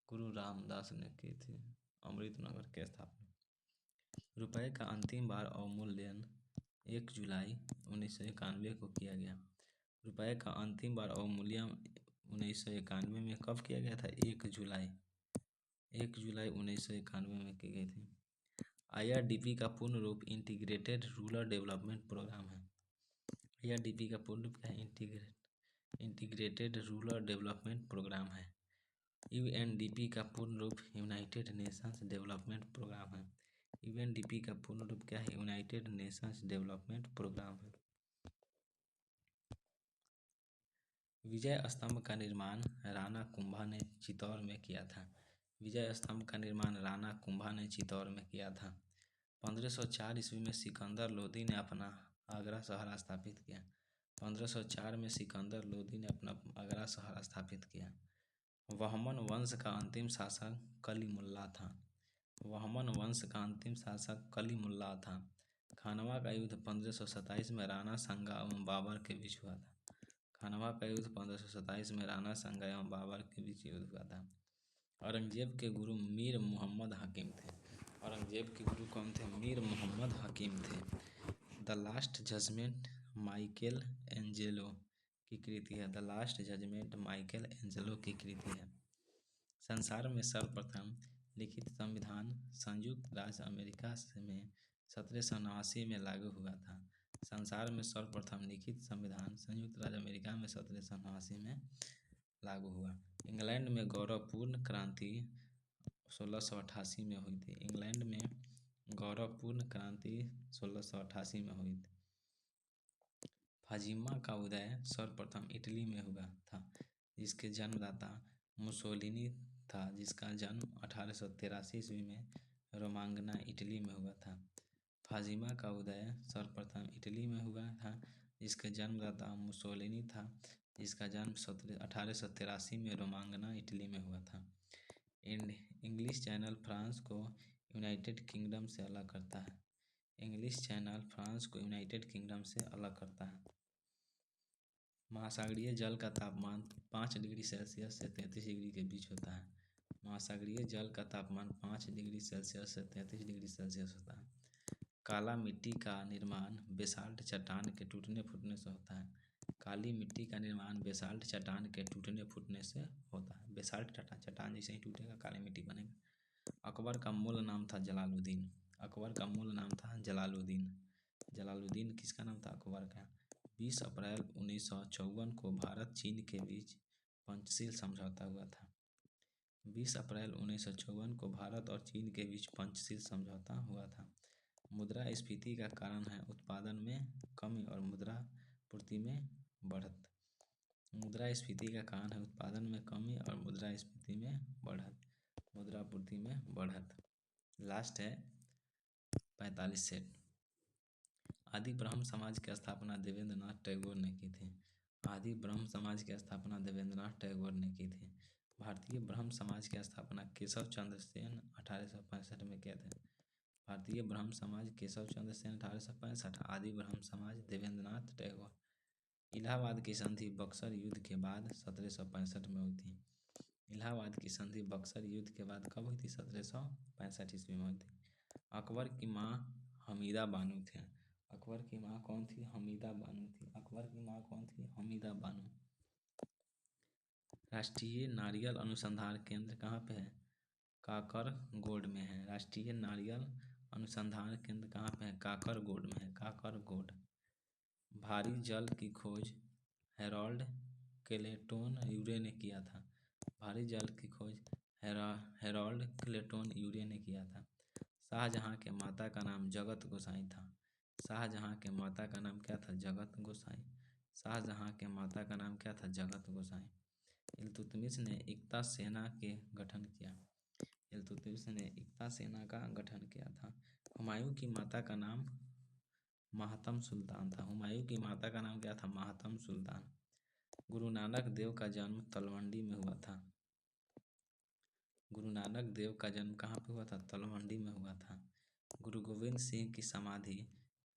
गुरु रामदास ने की थी अमृतनगर की स्थापना। रुपए का अंतिम बार अवमूल्यन 1 जुलाई 1991 को किया गया। रुपए का अंतिम बार अवमूल्यन 1991 में कब किया गया था? 1 जुलाई 1991 में की गई थी। IRDP का पूर्ण रूप इंटीग्रेटेड रूरल डेवलपमेंट प्रोग्राम है। IRDP का पूर्ण रूप क्या है? इंटीग्रेटेड रूरल डेवलपमेंट प्रोग्राम है। UNDP का पूर्ण रूप यूनाइटेड नेशंस डेवलपमेंट प्रोग्राम है। UNDP का पूर्ण रूप क्या है? यूनाइटेड नेशंस डेवलपमेंट प्रोग्राम है। विजय स्तंभ का निर्माण राणा कुंभा ने चित्तौड़ में किया था। विजय स्तंभ का निर्माण राणा कुंभा ने चित्तौड़ में किया था। 1504 ईस्वी में सिकंदर लोदी ने अपना आगरा शहर स्थापित किया। 1504 में सिकंदर लोदी ने अपना आगरा शहर स्थापित किया। वहमन वंश का अंतिम शासक कलीमुल्ला था। वहमन वंश का अंतिम शासक कलीमुल्ला था। खानवा का युद्ध 1527 में राणा सांगा एवं बाबर के बीच हुआ था। खानवा का युद्ध 1527 में राणा सांगा एवं बाबर के बीच युद्ध हुआ था। औरंगजेब के गुरु मीर मोहम्मद हकीम थे। औरंगजेब के गुरु कौन थे? मीर मोहम्मद हकीम थे। The last judgement Michelangelo की कृति है। The last judgement Michelangelo की कृति है। संसार में सर्वप्रथम लिखित संविधान संयुक्त राज्य अमेरिका में 1789 में लागू हुआ था। संसार में सर्वप्रथम लिखित संविधान संयुक्त राज्य अमेरिका में 1789 में लागू हुआ। इंग्लैंड में गौरवपूर्ण क्रांति 1688 में हुई थी। इंग्लैंड में गौरवपूर्ण क्रांति 1688 में हुई थी। फाजिमा का उदय सर्वप्रथम इटली में हुआ था, जिसके जन्मदाता मुसोलिनी था, जिसका जन्म 1883 ईस्वी में रोमांगना इटली में हुआ था। फाजिमा का उदय सर्वप्रथम इटली में हुआ था, जिसके जन्मदाता मुसोलिनी था, जिसका जन्म 1883 में रोमांगना इटली में हुआ था। इंग्लिश चैनल फ्रांस को यूनाइटेड किंगडम से अलग करता है। इंग्लिश चैनल फ्रांस को यूनाइटेड किंगडम से अलग करता है। महासागरीय जल का तापमान 5 डिग्री सेल्सियस से 33 डिग्री के बीच होता है। महासागरीय जल का तापमान 5 डिग्री सेल्सियस से 33 डिग्री सेल्सियस होता है। काला मिट्टी का निर्माण बेसाल्ट चट्टान के टूटने फूटने से होता है। काली मिट्टी का निर्माण बेसाल्ट चट्टान के टूटने फूटने से होता है। बेसाल्ट चट्टान जैसे ही टूटेगा काली मिट्टी बनेगा। अकबर का मूल नाम था जलालुद्दीन। अकबर का मूल नाम था जलालुद्दीन। जलालुद्दीन किसका नाम था? अकबर का। 20 अप्रैल 1954 को भारत चीन के बीच पंचशील समझौता हुआ था। 20 अप्रैल 1954 को भारत और चीन के बीच पंचशील समझौता हुआ था। मुद्रास्फीति का कारण है उत्पादन में कमी और मुद्रा पूर्ति में बढ़त। मुद्रास्फीति का कारण है उत्पादन में कमी और मुद्रास्फीति में बढ़त, मुद्रा पूर्ति में बढ़त। लास्ट है 45 सेट। आदि ब्रह्म समाज की स्थापना देवेंद्रनाथ टैगोर ने की थी। आदि ब्रह्म समाज की स्थापना देवेंद्रनाथ टैगोर ने की थी। भारतीय ब्रह्म समाज की स्थापना केशव चंद्र सेन 1865 में किए थे। भारतीय ब्रह्म समाज केशव चंद्र सेन 1865। आदि ब्रह्म समाज देवेंद्रनाथ टैगोर। इलाहाबाद की संधि बक्सर युद्ध के बाद 1765 में हुई थी। इलाहाबाद की संधि बक्सर युद्ध के बाद कब हुई थी? 1765 ईस्वी में हुई थी। अकबर की माँ हमीदा बानो थे। अकबर की माँ कौन थी? हमीदा बानो थी। अकबर की माँ कौन थी? हमीदा बानो। राष्ट्रीय नारियल अनुसंधान केंद्र कहाँ पे है? काकरगोड में है। राष्ट्रीय नारियल अनुसंधान केंद्र कहाँ पे है? काकरगोड में है। काकरगोड। भारी जल की खोज हेरोल्ड क्लेटोन यूरे ने किया था। भारी जल की खोज हेरोल्ड क्लेटोन यूरे ने किया था। शाहजहाँ के माता का नाम जगत गोसाई था। शाहजहाँ के माता का नाम क्या था? जगत गोसाई। शाहजहाँ के माता का नाम क्या था? जगत गोसाई। इल्तुतमिश ने एकता सेना के गठन किया। इल्तुतमिश ने एकता सेना का गठन किया था। हुमायूं की माता का नाम माहतम सुल्तान था। हुमायूं की माता का नाम क्या था? माहतम सुल्तान। गुरु नानक देव का जन्म तलवंडी में हुआ था। गुरु नानक देव का जन्म कहाँ पे हुआ था? तलवंडी में हुआ था। गुरु गोविंद सिंह की समाधि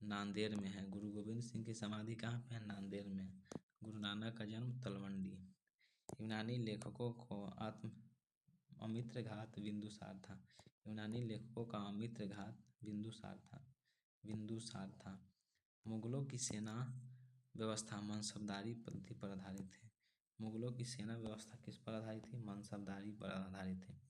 नांदेड़ में है। गुरु गोविंद सिंह की समाधि कहाँ पे है? नांदेड़ में। गुरु नानक का जन्म तलवंडी। यूनानी लेखकों को अमित्र घात बिंदुसार था। यूनानी लेखकों का अमित्र घात बिंदुसार था। मुगलों की सेना व्यवस्था मनसबदारी पद्धति पर आधारित है। मुगलों की सेना व्यवस्था किस पर आधारित थी? मनसबदारी पर आधारित है।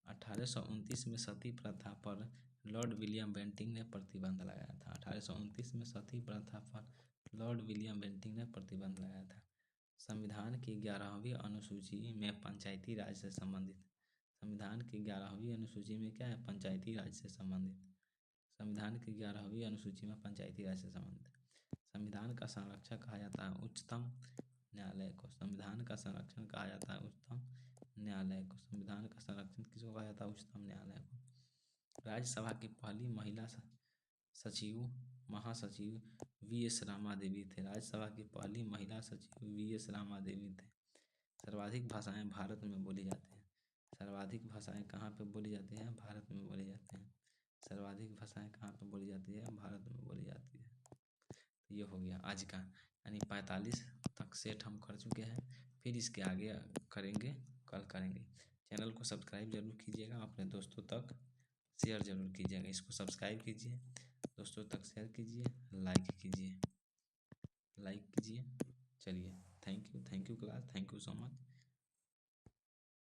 1829 में सती प्रथा पर लॉर्ड विलियम बेंटिंक ने प्रतिबंध लगाया था। 1829 में सती प्रथा पर लॉर्ड विलियम बेंटिंक ने प्रतिबंध लगाया था। संविधान की 11वीं अनुसूची में पंचायती राज से संबंधित। संविधान की 11वीं अनुसूची में क्या है? पंचायती राज से संबंधित। संविधान की 11वीं अनुसूची में पंचायती राज से संबंधित। संविधान का संरक्षक कहा जाता है उच्चतम न्यायालय को। संविधान का संरक्षण कहा जाता है उच्चतम न्यायालय को। संविधान का संरक्षण किसको कहा जाता है? उच्चतम न्यायालय को। राज्यसभा की पहली महिला सचिव महासचिव वी.एस. रामा देवी थे। राज्यसभा की पहली महिला सचिव वी.एस. रामा देवी थे। सर्वाधिक भाषाएं भारत में बोली जाती हैं। सर्वाधिक भाषाएं कहाँ पे बोली जाती हैं? भारत में बोली जाती हैं। सर्वाधिक भाषाएं कहाँ पे बोली जाती है? भारत में बोली जाती है। तो ये हो गया आज का, यानी 45 तक सेट हम कर चुके हैं। फिर इसके आगे करेंगे, कल करेंगे। चैनल को सब्सक्राइब जरूर कीजिएगा, अपने दोस्तों तक शेयर जरूर कीजिएगा। इसको सब्सक्राइब कीजिए, दोस्तों तक शेयर कीजिए, लाइक कीजिए। चलिए, thank you class, thank you so much.